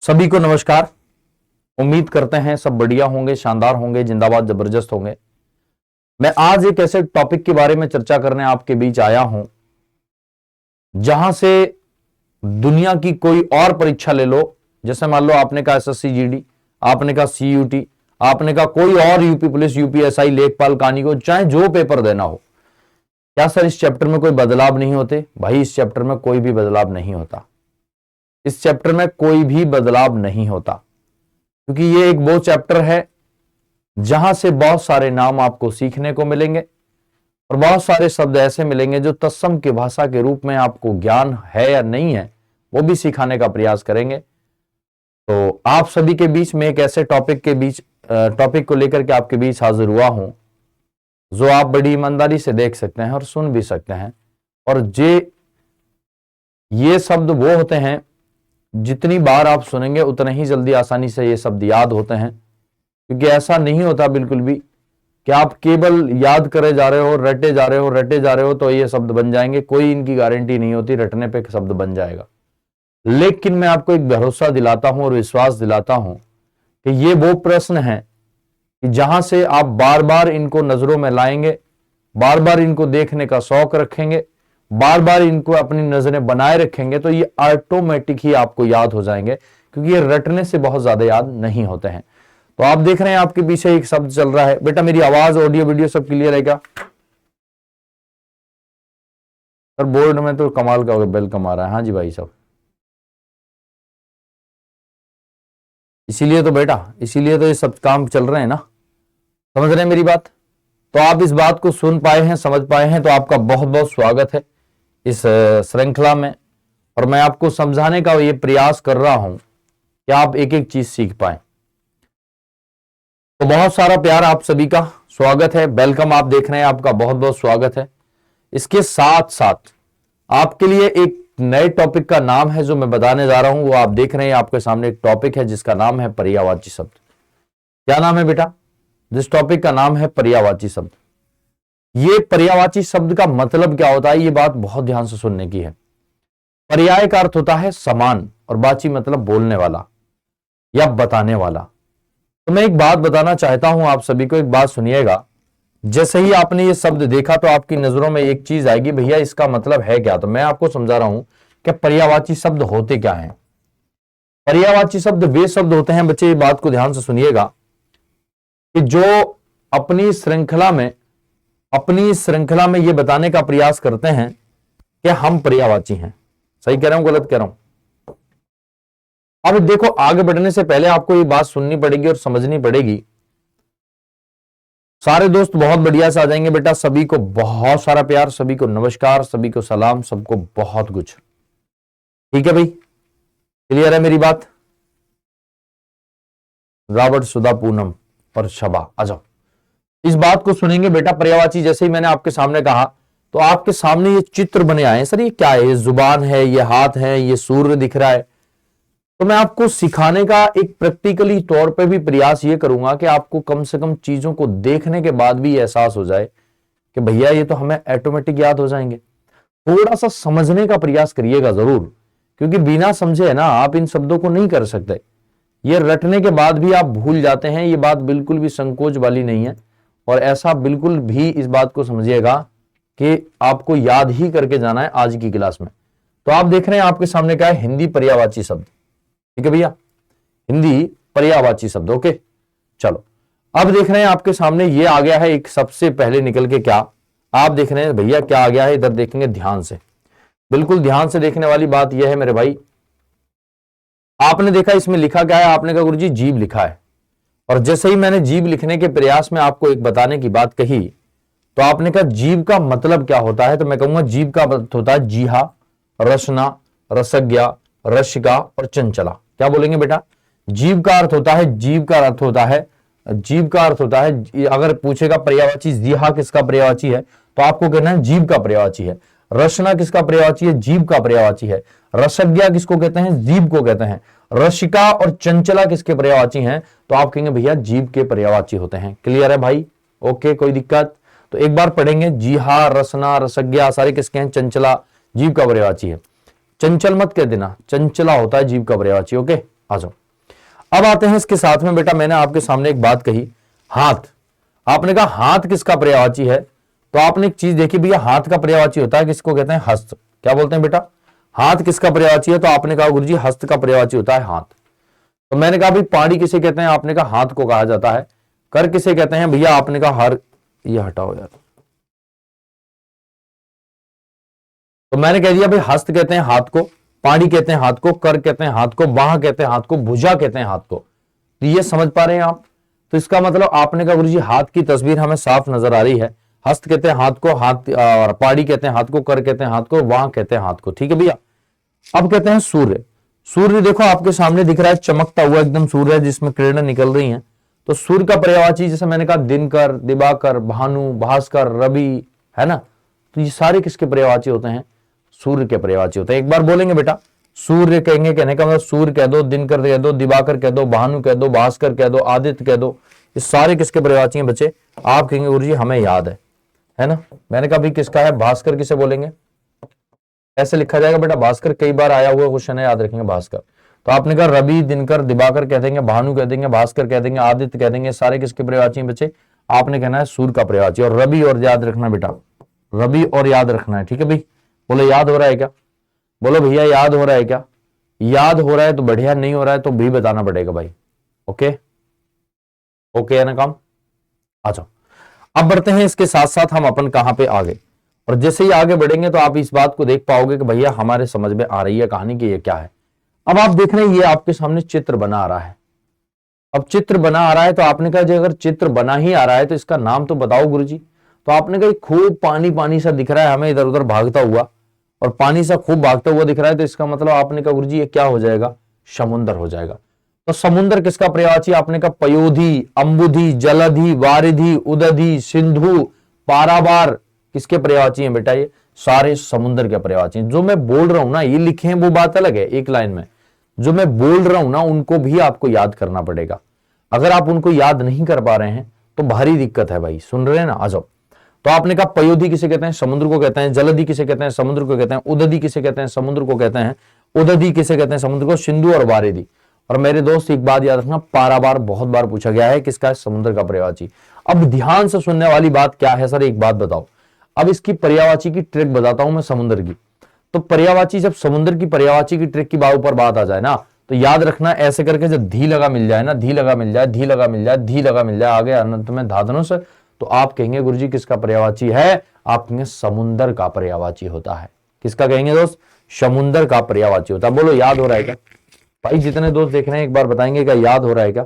सभी को नमस्कार। उम्मीद करते हैं सब बढ़िया होंगे, शानदार होंगे, जिंदाबाद, जबरदस्त होंगे। मैं आज एक ऐसे टॉपिक के बारे में चर्चा करने आपके बीच आया हूं जहां से दुनिया की कोई और परीक्षा ले लो, जैसे मान लो आपने कहा एसएससी जीडी, आपने कहा सीयूटी, आपने कहा कोई और यूपी पुलिस, यूपीएसआई, लेखपाल, कानी को, चाहे जो पेपर देना हो, क्या सर इस चैप्टर में कोई बदलाव नहीं होते? भाई इस चैप्टर में कोई भी बदलाव नहीं होता। इस चैप्टर में कोई भी बदलाव नहीं होता, क्योंकि ये एक वो चैप्टर है जहां से बहुत सारे नाम आपको सीखने को मिलेंगे और बहुत सारे शब्द ऐसे मिलेंगे जो तत्सम की भाषा के रूप में आपको ज्ञान है या नहीं है वो भी सिखाने का प्रयास करेंगे। तो आप सभी के बीच में एक ऐसे टॉपिक को लेकर के आपके बीच हाजिर हुआ हूं जो आप बड़ी ईमानदारी से देख सकते हैं और सुन भी सकते हैं। और ये शब्द वो होते हैं जितनी बार आप सुनेंगे उतने ही जल्दी आसानी से ये शब्द याद होते हैं, क्योंकि ऐसा नहीं होता बिल्कुल भी कि आप केवल याद करे जा रहे हो, रटे जा रहे हो तो ये शब्द बन जाएंगे। कोई इनकी गारंटी नहीं होती रटने पे शब्द बन जाएगा। लेकिन मैं आपको एक भरोसा दिलाता हूं और विश्वास दिलाता हूं कि ये वो प्रश्न है कि जहां से आप बार बार इनको नजरों में लाएंगे, बार बार इनको देखने का शौक रखेंगे, बार बार इनको अपनी नजरें बनाए रखेंगे तो ये ऑटोमेटिक ही आपको याद हो जाएंगे, क्योंकि ये रटने से बहुत ज्यादा याद नहीं होते हैं। तो आप देख रहे हैं आपके पीछे एक शब्द चल रहा है। बेटा मेरी आवाज, ऑडियो, वीडियो सब क्लियर है क्या? सर बोर्ड में तो कमाल का बेल कमा रहा है। हाँ जी भाई साहब, इसीलिए तो ये सब काम चल रहे हैं ना। समझ रहे हैं मेरी बात? तो आप इस बात को सुन पाए हैं, समझ पाए हैं, तो आपका बहुत बहुत स्वागत है इस श्रृंखला में। और मैं आपको समझाने का ये प्रयास कर रहा हूं कि आप एक एक चीज सीख पाए। तो बहुत सारा प्यार आप सभी का स्वागत है, वेलकम आप देख रहे हैं, आपका बहुत बहुत स्वागत है। इसके साथ साथ आपके लिए एक नए टॉपिक का नाम है जो मैं बताने जा रहा हूं, वो आप देख रहे हैं आपके सामने एक टॉपिक है जिसका नाम है पर्यायवाची शब्द। क्या नाम है बेटा? जिस टॉपिक का नाम है पर्यायवाची शब्द। ये पर्यायवाची शब्द का मतलब क्या होता है, ये बात बहुत ध्यान से सुनने की है। पर्याय का अर्थ होता है समान और वाची मतलब बोलने वाला या बताने वाला। तो मैं एक बात बताना चाहता हूं आप सभी को, एक बात सुनिएगा। जैसे ही आपने ये शब्द देखा तो आपकी नजरों में एक चीज आएगी, भैया इसका मतलब है क्या? तो मैं आपको समझा रहा हूं कि पर्यायवाची शब्द होते क्या हैं। पर्यायवाची शब्द वे शब्द होते हैं, बच्चे ये बात को ध्यान से सुनिएगा, कि जो अपनी श्रृंखला में ये बताने का प्रयास करते हैं कि हम पर्यायवाची हैं। सही कह रहा हूं, गलत कह रहा हूं? अब देखो, आगे बढ़ने से पहले आपको ये बात सुननी पड़ेगी और समझनी पड़ेगी। सारे दोस्त बहुत बढ़िया से आ जाएंगे बेटा। सभी को बहुत सारा प्यार, सभी को नमस्कार, सभी को सलाम, सबको बहुत कुछ। ठीक है भाई, क्लियर है मेरी बात? रावट, सुधा, पूनम और शबा, आ जाओ। इस बात को सुनेंगे बेटा। पर्यायवाची जैसे ही मैंने आपके सामने कहा तो आपके सामने ये चित्र बने आए। सर ये क्या है? ये जुबान है, ये हाथ है, ये सूर्य दिख रहा है। तो मैं आपको सिखाने का एक प्रैक्टिकली तौर पे भी प्रयास ये करूंगा कि आपको कम से कम चीजों को देखने के बाद भी एहसास हो जाए कि भैया ये तो हमें ऑटोमेटिक याद हो जाएंगे। थोड़ा सा समझने का प्रयास करिएगा जरूर, क्योंकि बिना समझे है ना आप इन शब्दों को नहीं कर सकते। ये रटने के बाद भी आप भूल जाते हैं, ये बात बिल्कुल भी संकोच वाली नहीं है। और ऐसा बिल्कुल भी इस बात को समझिएगा कि आपको याद ही करके जाना है आज की क्लास में। तो आप देख रहे हैं आपके सामने क्या है? हिंदी पर्यायवाची शब्द। ठीक है भैया, हिंदी पर्यायवाची शब्द। ओके चलो, अब देख रहे हैं आपके सामने ये आ गया है एक सबसे पहले निकल के। क्या आप देख रहे हैं भैया? क्या आ गया है? इधर देखेंगे ध्यान से, बिल्कुल ध्यान से देखने वाली बात यह है मेरे भाई। आपने देखा इसमें लिखा क्या है? आपने कहा गुरुजी जीभ लिखा है। और जैसे ही मैंने जीभ लिखने के प्रयास में आपको एक बताने की बात कही तो आपने कहा जीभ का मतलब क्या होता है? तो मैं कहूंगा जीभ का मतलब होता है जीहा, रसना, रसज्ञा, रसिका और चंचला। क्या बोलेंगे बेटा? जीभ का अर्थ होता है, अगर पूछेगा पर्यायवाची जीहा किसका पर्यायवाची है तो आपको कहना है जीभ का पर्यायवाची है। रसना किसका पर्यायवाची है? जीभ का पर्यायवाची है। रसज्ञा किसको कहते हैं? जीभ को कहते हैं। रसिका और चंचला किसके पर्यायवाची हैं? तो आप कहेंगे भैया जीभ के पर्यायवाची होते हैं। क्लियर है भाई? ओके, कोई दिक्कत? तो एक बार पढ़ेंगे, जीहा, रसना, रसज्ञा सारे किसके हैं? चंचला जीभ का पर्यायवाची है। चंचल मत कह देना, चंचला होता है जीभ का पर्यायवाची। ओके, आ जाओ। अब आते हैं इसके साथ में बेटा, मैंने आपके सामने एक बात कही, हाथ। आपने कहा हाथ किसका पर्यायवाची है, तो आपने एक चीज देखी भैया, हाथ का पर्यायवाची होता है, किसको कहते हैं, हस्त। क्या बोलते हैं बेटा, हाथ किसका पर्यायवाची है, तो आपने कहा गुरुजी हस्त का पर्यायवाची होता है हाथ। तो मैंने कहा भाई पानी किसे कहते हैं, आपने कहा हाथ को कहा जाता है। कर किसे कहते हैं भैया, आपने कहा हर, ये हटाओ यार। तो मैंने कह दिया भाई हस्त कहते हैं हाथ को, पानी कहते हैं हाथ को, कर कहते हैं हाथ को, बाह कहते हैं हाथ को, भुजा कहते हैं हाथ को। तो ये समझ पा रहे हैं आप। तो इसका मतलब आपने कहा गुरुजी हाथ की तस्वीर हमें साफ नजर आ रही है। हस्त कहते हैं हाथ को, हाथ और पाड़ी कहते हैं हाथ को, कर कहते हैं हाथ को, वाह कहते हैं हाथ को। ठीक है भैया। अब कहते हैं सूर्य। सूर्य देखो आपके सामने दिख रहा है, चमकता हुआ एकदम सूर्य है जिसमें किरणें निकल रही हैं। तो सूर्य का पर्यायवाची जैसे मैंने कहा दिनकर, दिवाकर, भानु, भास्कर, रवि, है ना। तो ये सारे किसके पर्यायवाची होते हैं, सूर्य के पर्यायवाची होते हैं। एक बार बोलेंगे बेटा, सूर्य कहेंगे, कहने का मतलब सूर्य कह दो, दिनकर कह दो, दिवाकर कह दो, भानु कह दो, भास्कर कह दो, आदित्य कह दो, ये सारे किसके पर्यायवाची हैं बच्चे। आप कहेंगे गुरुजी हमें याद है ना। मैंने कहा भाई किसका है, भास्कर किसे बोलेंगे, ऐसे लिखा जाएगा बेटा, भास्कर कई बार आया हुआ क्वेश्चन है, याद रखेंगे भास्कर। तो आपने कहा रवि, दिनकर, दिवाकर कह देंगे, भानु कह देंगे, भास्कर कह देंगे, आदित्य कह देंगे, सारे किसके पर्यायवाची हैं बच्चे, आपने कहना है सूर्य का पर्यायवाची। और रवि और याद रखना बेटा, रवि और याद रखना है। ठीक है भाई, बोलो याद हो रहा है क्या, बोलो भैया याद हो रहा है क्या, याद हो रहा है तो बढ़िया, नहीं हो रहा है तो भी बताना पड़ेगा भाई। ओके ओके है ना काम। आ जाओ, अब बढ़ते हैं इसके साथ साथ हम अपन कहां पे आगे, और जैसे ही आगे बढ़ेंगे तो आप इस बात को देख पाओगे कि भैया हमारे समझ में आ रही है कहानी की ये क्या है। अब आप देख रहे हैं ये आपके सामने चित्र बना आ रहा है। अब चित्र बना आ रहा है तो आपने कहा अगर चित्र बना ही आ रहा है तो इसका नाम तो बताओ गुरुजी। तो आपने कहा खूब पानी पानी सा दिख रहा है हमें इधर उधर भागता हुआ, और पानी सा खूब भागता हुआ दिख रहा है, तो इसका मतलब आपने कहा गुरुजी ये क्या हो जाएगा, समुद्र हो जाएगा। तो समुद्र किसका पर्यायवाची, आपने कहा पयोधि, अंबुधि, जलधि, वारिधि, उदधि, सिंधु, पारावार किसके पर्यायवाची हैं बेटा, ये सारे समुद्र के पर्यायवाची हैं। जो मैं बोल रहा हूं ना, ये लिखे हैं वो बात अलग है एक लाइन में, जो मैं बोल रहा हूं ना उनको भी आपको याद करना पड़ेगा। अगर आप उनको याद नहीं कर पा रहे हैं तो भारी दिक्कत है भाई, सुन रहे हैं ना, आ जाओ। तो आपने कहा पयोधि किसे कहते हैं, समुद्र को कहते हैं। जलधि किसे कहते हैं, समुद्र को कहते हैं। उदधि किसे कहते हैं, समुद्र को कहते हैं। उदधि किसे कहते हैं, समुद्र को। सिंधु और वारिधि। और मेरे दोस्त एक बात याद रखना, पारावार बहुत बार पूछा गया है, किसका है, समुद्र का पर्यायवाची। अब ध्यान से सुनने वाली बात क्या है सर, एक बात बताओ। अब इसकी पर्यायवाची की ट्रिक बताता हूं मैं समुद्र की। तो पर्यायवाची, जब समुद्र की पर्यायवाची की ट्रिक की ऊपर बात आ जाए ना, तो याद रखना ऐसे करके जब धी लगा मिल जाए ना, धी लगा मिल जाए, धी लगा मिल जाए, धी लगा मिल जाए, आगे अनंत में धाधनुष, तो आप कहेंगे गुरुजी किसका पर्यायवाची है, आप कहेंगे समुद्र का पर्यायवाची होता है। किसका कहेंगे दोस्त, समुद्र का पर्यायवाची होता है। बोलो याद हो रहा है क्या भाई, जितने दोस्त देख रहे हैं एक बार बताएंगे क्या याद हो रहा है क्या,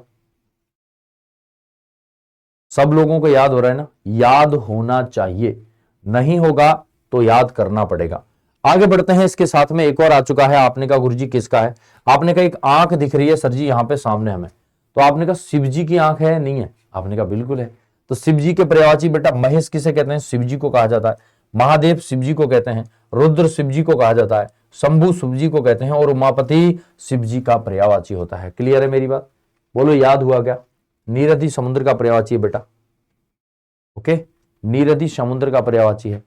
सब लोगों को याद हो रहा है ना, याद होना चाहिए, नहीं होगा तो याद करना पड़ेगा। आगे बढ़ते हैं, इसके साथ में एक और आ चुका है। आपने कहा गुरुजी किसका है, आपने कहा एक आंख दिख रही है सर जी यहां पे सामने हमें, तो आपने कहा शिव जी की आंख है, नहीं है, आपने कहा बिल्कुल है। तो शिव जी के पर्यायवाची बेटा महेश किसे कहते हैं, शिव जी को कहा जाता है। महादेव शिव जी को कहते हैं। रुद्र शिव जी को कहा जाता है। शंभु शिव जी को कहते हैं। और उमापति शिव जी का पर्यायवाची होता है। क्लियर है मेरी बात, बोलो याद हुआ क्या। नीरधि समुद्र का पर्यायवाची है बेटा, ओके, नीरधि समुद्र का पर्यायवाची है।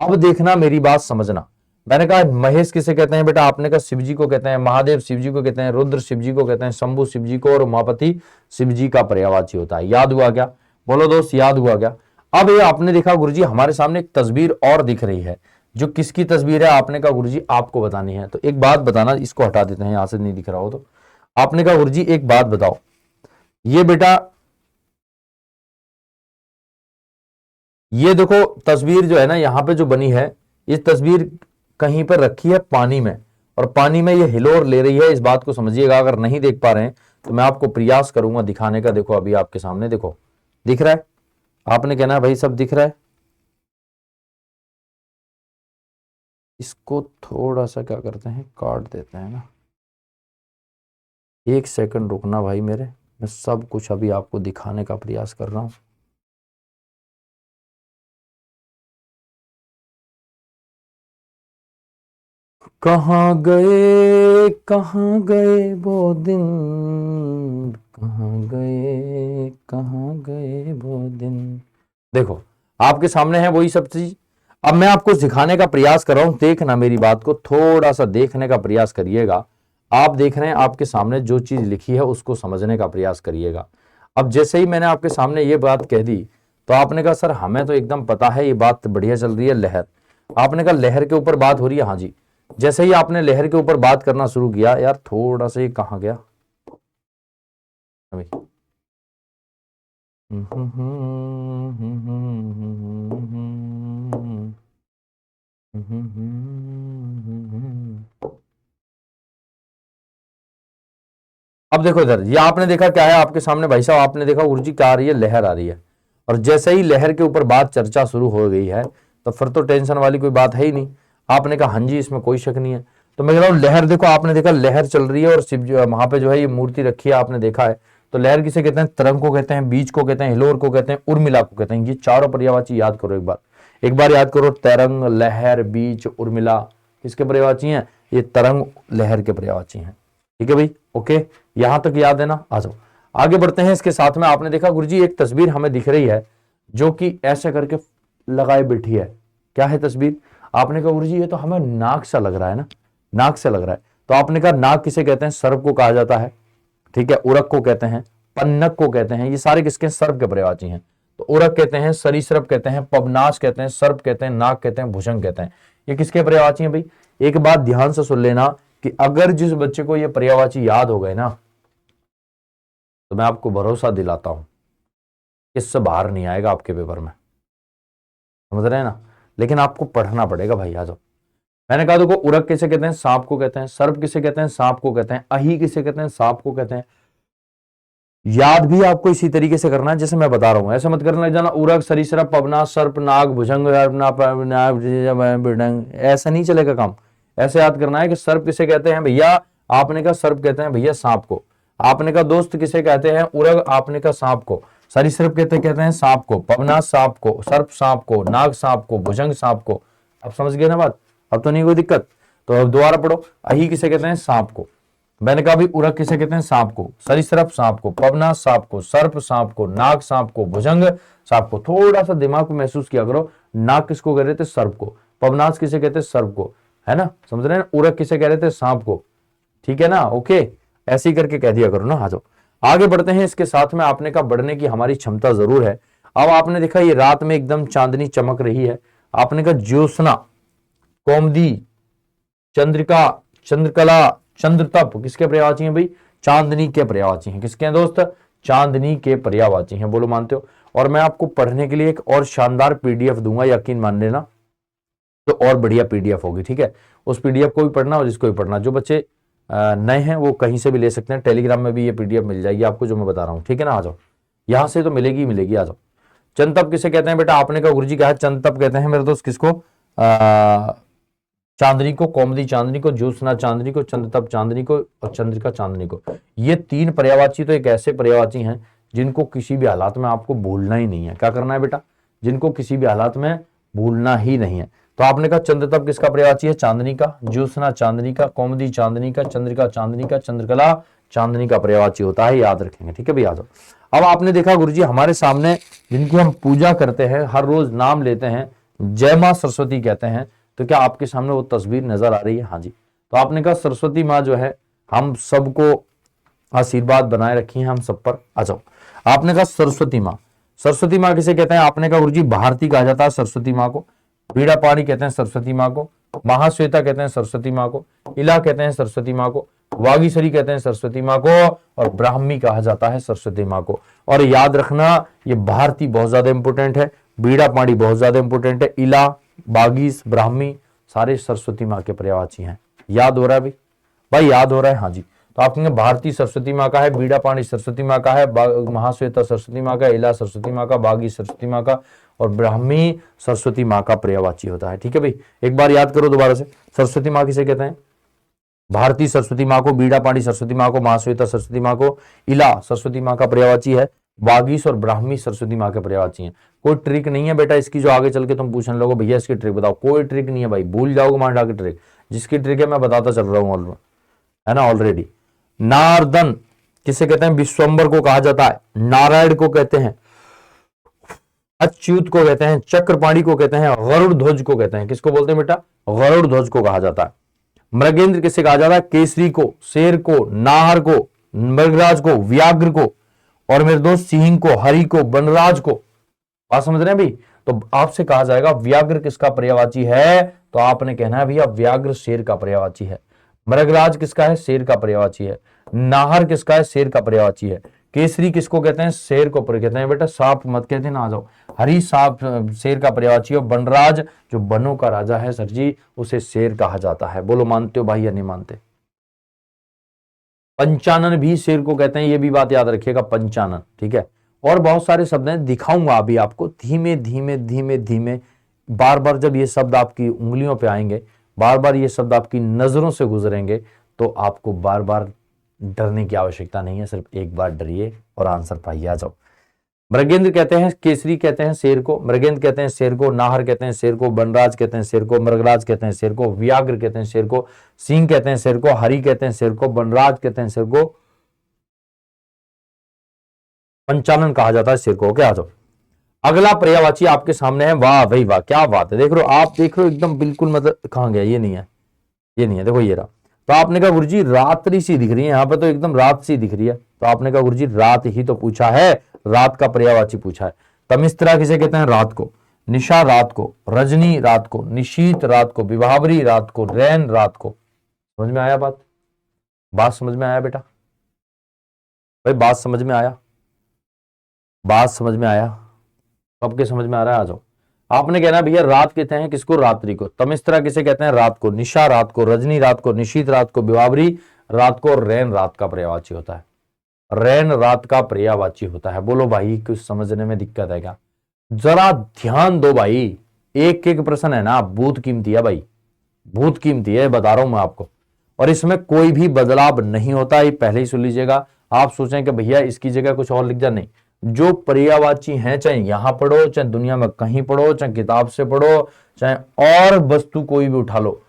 अब देखना मेरी बात समझना, मैंने कहा महेश किसे कहते हैं बेटा, आपने कहा शिव जी को कहते हैं। महादेव शिव जी को कहते हैं। रुद्र शिव जी को कहते हैं। शंभु शिव जी को, और उमापति शिव जी का पर्यायवाची होता है। याद हुआ क्या, बोलो दोस्त याद हुआ क्या। अब ये आपने देखा गुरुजी हमारे सामने एक तस्वीर और दिख रही है, जो किसकी तस्वीर है, आपने कहा गुरुजी आपको बतानी है। तो एक बात बताना, इसको हटा देते हैं यहां से, नहीं दिख रहा हो तो। आपने कहा गुरुजी एक बात बताओ, ये बेटा ये देखो तस्वीर जो है ना यहां पे जो बनी है, ये तस्वीर कहीं पर रखी है पानी में, और पानी में ये हिलोर ले रही है, इस बात को समझिएगा। अगर नहीं देख पा रहे हैं तो मैं आपको प्रयास करूंगा दिखाने का। देखो अभी आपके सामने, देखो दिख रहा है, आपने कहना है भाई सब दिख रहा है। इसको थोड़ा सा क्या करते हैं, काट देते हैं ना, एक सेकंड रुकना भाई मेरे, मैं सब कुछ अभी आपको दिखाने का प्रयास कर रहा हूं। कहाँ गए वो दिन, कहाँ गए वो दिन। देखो आपके सामने है वही सब चीज। अब मैं आपको सिखाने का प्रयास कर रहा हूं, देखना मेरी बात को, थोड़ा सा देखने का प्रयास करिएगा। आप देख रहे हैं आपके सामने जो चीज लिखी है उसको समझने का प्रयास करिएगा। अब जैसे ही मैंने आपके सामने ये बात कह दी तो आपने कहा सर हमें तो एकदम पता है, ये बात बढ़िया चल रही है, लहर। आपने कहा लहर के ऊपर बात हो रही है, हाँ जी। जैसे ही आपने लहर के ऊपर बात करना शुरू किया, यार थोड़ा सा ये कहाँ गया अभी, अब देखो इधर, ये आपने देखा क्या है आपके सामने भाई साहब, आपने देखा गुरुजी क्या आ रही है, लहर आ रही है। और जैसे ही लहर के ऊपर बात चर्चा शुरू हो गई है तो फिर तो टेंशन वाली कोई बात है ही नहीं। आपने कहा हाँ जी इसमें कोई शक नहीं है। तो मैं कह रहा हूँ लहर देखो, आपने देखा लहर चल रही है और शिव वहां पे जो है ये मूर्ति रखी है, आपने देखा है। तो लहर किसे कहते हैं, तरंग को कहते हैं, बीज को कहते हैं, हिलोर को कहते हैं, उर्मिला को कहते हैं। ये चारों पर्यायवाची याद करो एक बार याद करो। तरंग, लहर, बीज, उर्मिला किसके पर्यायवाची हैं, ये तरंग लहर के पर्यायवाची हैं। ठीक है भाई, ओके, यहां तक याद है ना। आ जाओ आगे बढ़ते हैं। इसके साथ में आपने देखा गुरुजी एक तस्वीर हमें दिख रही है जो कि ऐसे करके लगाए बैठी है। क्या है तस्वीर, आपने कहा गुरुजी ये तो हमें नाक सा लग रहा है ना, नाक से लग रहा है। तो आपने कहा नाक किसे कहते हैं, सर्प को कहा जाता है। ठीक है, उरक को कहते हैं, पन्नक को कहते हैं। ये सारे किसके, सर्प के पर्यायवाची हैं। तो उरक कहते हैं, सरीसृप कहते हैं, पवनाश कहते हैं, सर्प कहते हैं, नाग कहते हैं, भुजंग कहते हैं। ये किसके पर्यायवाची हैं भाई। एक बात ध्यान से सुन लेना कि अगर जिस बच्चे को ये पर्यायवाची याद हो गए ना, तो मैं आपको भरोसा दिलाता हूं इससे बाहर नहीं आएगा आपके पेपर में, समझ रहे हैं ना। लेकिन आपको पढ़ना पड़ेगा भाई। आ जाओ, मैंने कहा देखो उरक किसे कहते हैं, सांप को कहते हैं। सर्प किसे कहते हैं, सांप को कहते हैं। अही किसे कहते हैं, सांप को कहते हैं। याद भी आपको इसी तरीके से करना है जैसे मैं बता रहा हूं, ऐसे मत करने लग जाना उरक, सरीसृप, पवना, सर्प, नाग, भुजंग, ऐसा नहीं चलेगा काम। ऐसे याद करना है कि सर्प किसे कहते हैं भैया, आपने कहा सर्प कहते हैं भैया सांप को। आपने कहा दोस्त किसे कहते हैं, उरग, आपने कहा सांप को। सरीसृप कहते हैं सांप को, पवना सांप को, सर्प सांप को, नाग सांप को, भुजंग सांप को। अब समझ गए ना बात, अब तो नहीं कोई दिक्कत। तो अब दोबारा पढ़ो, अही किसे कहते हैं, सांप को। मैंने कहा भी उरग किसे कहते हैं, सांप को। सरीसृप सांप को, पवना सांप को, सर्प सांप को, नाग सांप को, भुजंग सांप को। थोड़ा सा दिमाग को महसूस किया करो, नाग किसको कह रहे थे, सर्प को। पवनाश किसे कहते हैं, सर्प को, है ना, समझ रहे हैं। उरग किसे कह रहे थे, सांप को। ठीक है ना, ओके, ऐसे ही करके कह दिया करो ना। आ जाओ आगे बढ़ते हैं। इसके साथ में आपने कहा बढ़ने की हमारी क्षमता जरूर है। अब आपने देखा ये रात में एकदम चांदनी चमक रही है। आपने कहा ज्योत्सना, कौमुदी, चंद्रिका, चंद्रकला, चंद्रतप किसके पर्यायवाची हैं भाई, चांदनी के पर्यायवाची हैं। किसके हैं दोस्त, चांदनी के पर्यायवाची हैं। बोलो मानते हो। और मैं आपको पढ़ने के लिए एक और शानदार पीडीएफ दूंगा, यकीन मान लेना, तो और बढ़िया पीडीएफ होगी। ठीक है, उस पीडीएफ को भी पढ़ना और जिसको भी पढ़ना, जो बच्चे नए हैं वो कहीं से भी ले सकते हैं, टेलीग्राम में भी ये पीडीएफ मिल जाएगी आपको जो मैं बता रहा हूं। ठीक है ना, आ जाओ, यहां से तो मिलेगी ही मिलेगी। आ जाओ, चंदतप किसे कहते हैं बेटा, आपने कहा गुरुजी क्या है, चंदतप कहते हैं मेरे दोस्त किसको, चांदनी को, कौमुदी चांदनी को, ज्योत्सना चांदनी को, चंद्रतप चांदनी को और चंद्रिका चांदनी को। ये तीन पर्यायवाची तो एक ऐसे पर्यायवाची हैं जिनको किसी भी हालात में आपको भूलना ही नहीं है। क्या करना है बेटा, जिनको किसी भी हालात में भूलना ही नहीं है। तो आपने कहा चंद्रतप किसका पर्यायवाची है, चांदनी का। ज्योत्सना चांदनी का, कौमुदी चांदनी का, चंद्रिका चांदनी का, चंद्रकला चांदनी का पर्यायवाची होता है, याद रखेंगे। ठीक है भैया, आ जाओ। अब आपने देखा गुरुजी हमारे सामने जिनकी हम पूजा करते हैं, हर रोज नाम लेते हैं, जय मां सरस्वती कहते हैं। तो क्या आपके सामने वो तस्वीर नजर आ रही है, हाँ जी। तो आपने कहा सरस्वती माँ जो है हम सबको आशीर्वाद बनाए रखी है हम सब पर। आ जाओ, आपने कहा सरस्वती माँ, सरस्वती माँ किसे कहते हैं, आपने कहा गुरुजी भारती कहा जाता है सरस्वती माँ को। बीड़ा पानी कहते हैं सरस्वती माँ को। महाश्वेता कहते हैं सरस्वती माँ को। इला कहते हैं सरस्वती माँ को। वागीश्वरी कहते हैं सरस्वती माँ को। और ब्राह्मी कहा जाता है सरस्वती माँ को। और याद रखना ये भारती बहुत ज्यादा इंपोर्टेंट है, बीड़ा पानी बहुत ज्यादा इंपोर्टेंट है, इला, बागीस, ब्राह्मी सारे सरस्वती माँ के पर्यायवाची हैं। याद हो रहा है भाई, भाई याद हो रहा है, हाँ जी। तो आप कहेंगे भारती सरस्वती माँ का है, बीड़ा पानी सरस्वती माँ का है, महाश्वेता सरस्वती माँ का, इला सरस्वती माँ का, बागी सरस्वती माँ का और ब्राह्मी सरस्वती माँ का पर्यायवाची होता है। ठीक है भाई, एक बार याद करो दोबारा से, सरस्वती माँ किसे कहते हैं, भारती सरस्वती माँ को, बीड़ा पानी सरस्वती माँ को, महाश्वेता सरस्वती माँ को, इला सरस्वती माँ का पर्यायवाची है, वागीश और ब्राह्मी सरस्वती माँ के पर्यायवाची हैं। कोई ट्रिक नहीं है बेटा इसकी जो आगे चल के तुम पूछने लगो भैया इसकी ट्रिक बताओ, कोई ट्रिक नहीं है भाई, भूल जाओगे मान डाके ट्रिक। जिसकी ट्रिक है मैं बताता चल रहा हूँ, है ना ऑलरेडी। नारदन किसे कहते हैं, विश्वम्बर को कहा जाता है, नारायण को कहते हैं, अच्युत को कहते हैं, चक्रपाणी को कहते हैं, गरुड़ ध्वज को कहते हैं। किसको बोलते हैं बेटा, गरुड़ ध्वज को कहा जाता है। मृगेंद्र किसे कहा जाता है? केसरी को, शेर को, नाहर को, मृगराज को, व्याघ्र को, और मेरे दोस्त सिंह को, हरि को, वनराज को। बात समझ रहे हैं भाई? तो आपसे कहा जाएगा व्याघ्र किसका पर्यायवाची है, तो आपने कहना है भैया व्याघ्र शेर का पर्यायवाची है। मृगराज किसका है? शेर का पर्यायवाची है। नाहर किसका है? शेर का पर्यायवाची है। केसरी किसको कहते हैं? शेर को कहते हैं। बेटा सांप मत कहते ना, आ जाओ। हरी सांप शेर का पर्यायवाची है। वनराज जो वनों का राजा है सर जी, उसे शेर कहा जाता है। बोलो मानते हो भाई या नहीं मानते? पंचानन भी शेर को कहते हैं, ये भी बात याद रखिएगा, पंचानन। ठीक है, और बहुत सारे शब्द हैं, दिखाऊंगा अभी आपको धीमे धीमे धीमे धीमे। बार बार जब ये शब्द आपकी उंगलियों पे आएंगे, बार बार ये शब्द आपकी नजरों से गुजरेंगे, तो आपको बार बार डरने की आवश्यकता नहीं है, सिर्फ एक बार डरिए और आंसर पाइए। आ जाओ। मृगेंद्र कहते हैं, केसरी कहते हैं शेर को, मृगेंद्र कहते हैं शेर को, नाहर कहते हैं शेर को, वनराज कहते हैं शेर को, मृगराज कहते हैं शेर को, व्याघ्र कहते हैं शेर को, सिंह कहते हैं शेर को, हरि कहते हैं शेर को, वनराज कहते हैं शेर को, पंचानन कहा जाता है शेर को। क्या? आ जाओ। अगला पर्यायवाची आपके सामने है। वाह भाई वाह, क्या बात है। देख रहे हो आप, देख रहे हो एकदम बिल्कुल, मतलब कहां गया? ये नहीं है, ये नहीं है, देखो ये रहा। तो आपने कहा गुरुजी रात्रि सी दिख रही है, यहां पर तो एकदम रात सी दिख रही है। तो आपने कहा गुरुजी रात ही तो पूछा है, रात का पर्यायवाची पूछा है। तमिस्त्रा किसे कहते हैं? रात को। निशा रात को, रजनी रात को, निशीत रात को, विभावरी रात को, रैन रात को। समझ में आया बात? बात समझ में आया बेटा? भाई बात समझ में आया? बात समझ में आया? सबके समझ में आ रहा है? आ जाओ। आपने कहना भैया रात कहते हैं किसको? रात्रि को। तमिस्त्रा किसे कहते हैं? रात को। निशा रात को, रजनी रात को, निशीत रात को, विभावरी रात को, रैन रात का पर्यायवाची होता है। रैन रात का पर्यायवाची होता है। बोलो भाई कुछ समझने में दिक्कत है क्या? जरा ध्यान दो भाई, एक एक प्रश्न है ना, बहुत कीमती है भाई, बहुत कीमती है, बता रहा हूं मैं आपको। और इसमें कोई भी बदलाव नहीं होता, ये पहले ही सुन लीजिएगा। आप सोचें कि भैया इसकी जगह कुछ और लिख जा, नहीं। जो पर्यायवाची हैं, चाहे यहां पढ़ो, चाहे दुनिया में कहीं पढ़ो, चाहे किताब से पढ़ो, चाहे और वस्तु कोई भी उठा लो,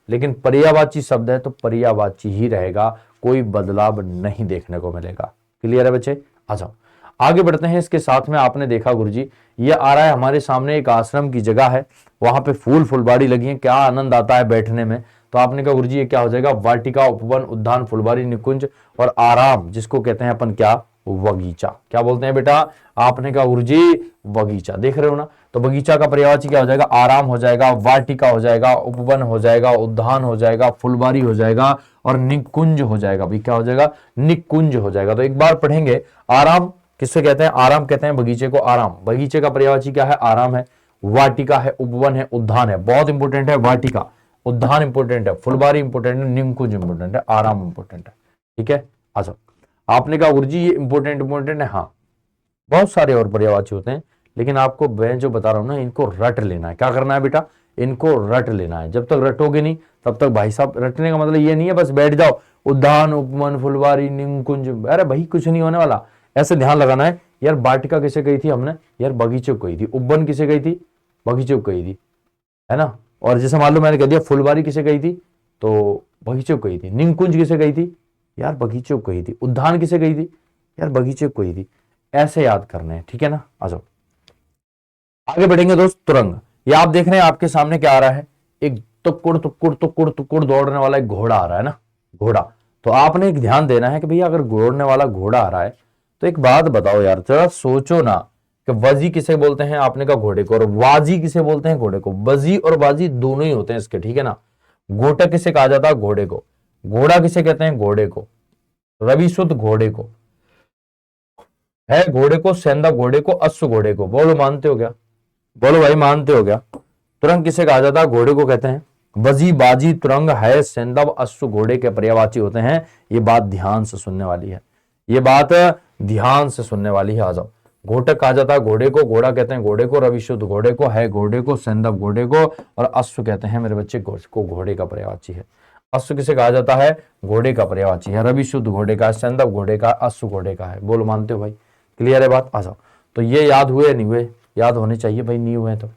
लेकिन पर्यायवाची शब्द है तो पर्यायवाची ही रहेगा, कोई बदलाव नहीं देखने को मिलेगा। क्लियर है बच्चे? आ जाओ आगे बढ़ते हैं। इसके साथ में आपने देखा गुरुजी, ये आ रहा है हमारे सामने, एक आश्रम की जगह है, वहां पे फूल फुलबाड़ी लगी है, क्या आनंद आता है बैठने में। तो आपने कहा गुरुजी ये क्या हो जाएगा? वाटिका, उपवन, उद्यान, फुलबाड़ी, निकुंज और आराम, जिसको कहते हैं अपन क्या? बगीचा। क्या बोलते हैं बेटा? आपने कहा गुरुजी बगीचा। देख रहे हो ना? तो बगीचा का पर्यायवाची क्या हो जाएगा? आराम हो जाएगा, वाटिका हो जाएगा, उपवन हो जाएगा, उद्यान हो जाएगा, फुलबाड़ी हो जाएगा और निकुंज हो जाएगा। भाई क्या हो जाएगा? निकुंज हो जाएगा। तो एक बार पढ़ेंगे। आराम किससे कहते हैं? आराम कहते हैं बगीचे को आराम। बगीचे का पर्यायवाची क्या है? आराम है। वाटिका है, उपवन है, उद्यान है। बहुत इंपोर्टेंट है वाटिका, उद्यान इंपोर्टेंट है, फुलबाड़ी इंपोर्टेंट है, निकुंज इंपोर्टेंट है, आराम इंपोर्टेंट है। ठीक है, आ जाओ। आपने कहा गुरुजी ये इंपोर्टेंट है। हाँ, बहुत सारे और पर्यायवाची होते हैं, लेकिन आपको मैं जो बता रहा हूं ना, इनको रट लेना है। क्या करना है बेटा? इनको रट लेना है। जब तक रटोगे नहीं तब तक, भाई साहब रटने का मतलब ये नहीं है बस बैठ जाओ उद्यान, उपवन, फुलबाड़ी, निकुंज, अरे भाई कुछ नहीं होने वाला। ऐसे ध्यान लगाना है। यार वाटिका किसे कही थी हमने? यार बगीचे को कही थी। उपवन किसे कही थी? बगीचे को कही थी, है ना। और जैसे मान लो मैंने कह दिया फुलबाड़ी किसे कही थी, तो बगीचे को कही थी। निकुंज किसे कही थी? यार बगीचे को कही थी। उद्यान किसे कही थी? यार बगीचे को कही थी। ऐसे याद करने हैं, ठीक है ना। आ जाओ आगे बढ़ेंगे दोस्त। तुरंग, ये आप देख रहे हैं आपके सामने क्या आ रहा है? एक तुक्कुड़ तुक्कुड़ तुक्कुड़ तुक्कुड़ दौड़ने वाला एक घोड़ा आ रहा है ना, घोड़ा। तो आपने एक ध्यान देना है कि भैया अगर दौड़ने वाला घोड़ा आ रहा है तो एक बात बताओ यार, जरा सोचो ना कि वजी किसे बोलते हैं? आपने कहा घोड़े को। और वाजी किसे बोलते हैं? घोड़े को। वजी और वाजी दोनों ही होते हैं इसके, ठीक है ना। गोटा किसे कहा जाता है? घोड़े को। घोड़ा किसे कहते हैं? घोड़े को। रवि शुद्ध घोड़े को है, घोड़े को, सेंधा घोड़े को, अश्व घोड़े को। बोलो मानते हो क्या? बोलो भाई मानते हो क्या? तुरंग किसे कहा जाता है? घोड़े को कहते हैं। वजी, बाजी, तुरंग, है, सेंधव, अश्व घोड़े के पर्यायवाची होते हैं। ये बात ध्यान से सुनने वाली है, ये बात ध्यान से सुनने वाली है। आ जाओ। घोटक कहा जाता है घोड़े को, घोड़ा कहते हैं घोड़े को, रवि शुद्ध घोड़े को, है घोड़े को, सेंधव घोड़े को और अश्व कहते हैं मेरे बच्चे को, घोड़े का पर्यायवाची है। अश्व किसे कहा जाता है? घोड़े का पर्यायवाची है। रवि शुद्ध घोड़े का, सेंधव घोड़े का, अश्व घोड़े का है। बोलो मानते हो भाई? क्लियर है बात? आ जाओ। तो ये याद हुए नहीं हुए? याद होने चाहिए भाई, नहीं हुए तो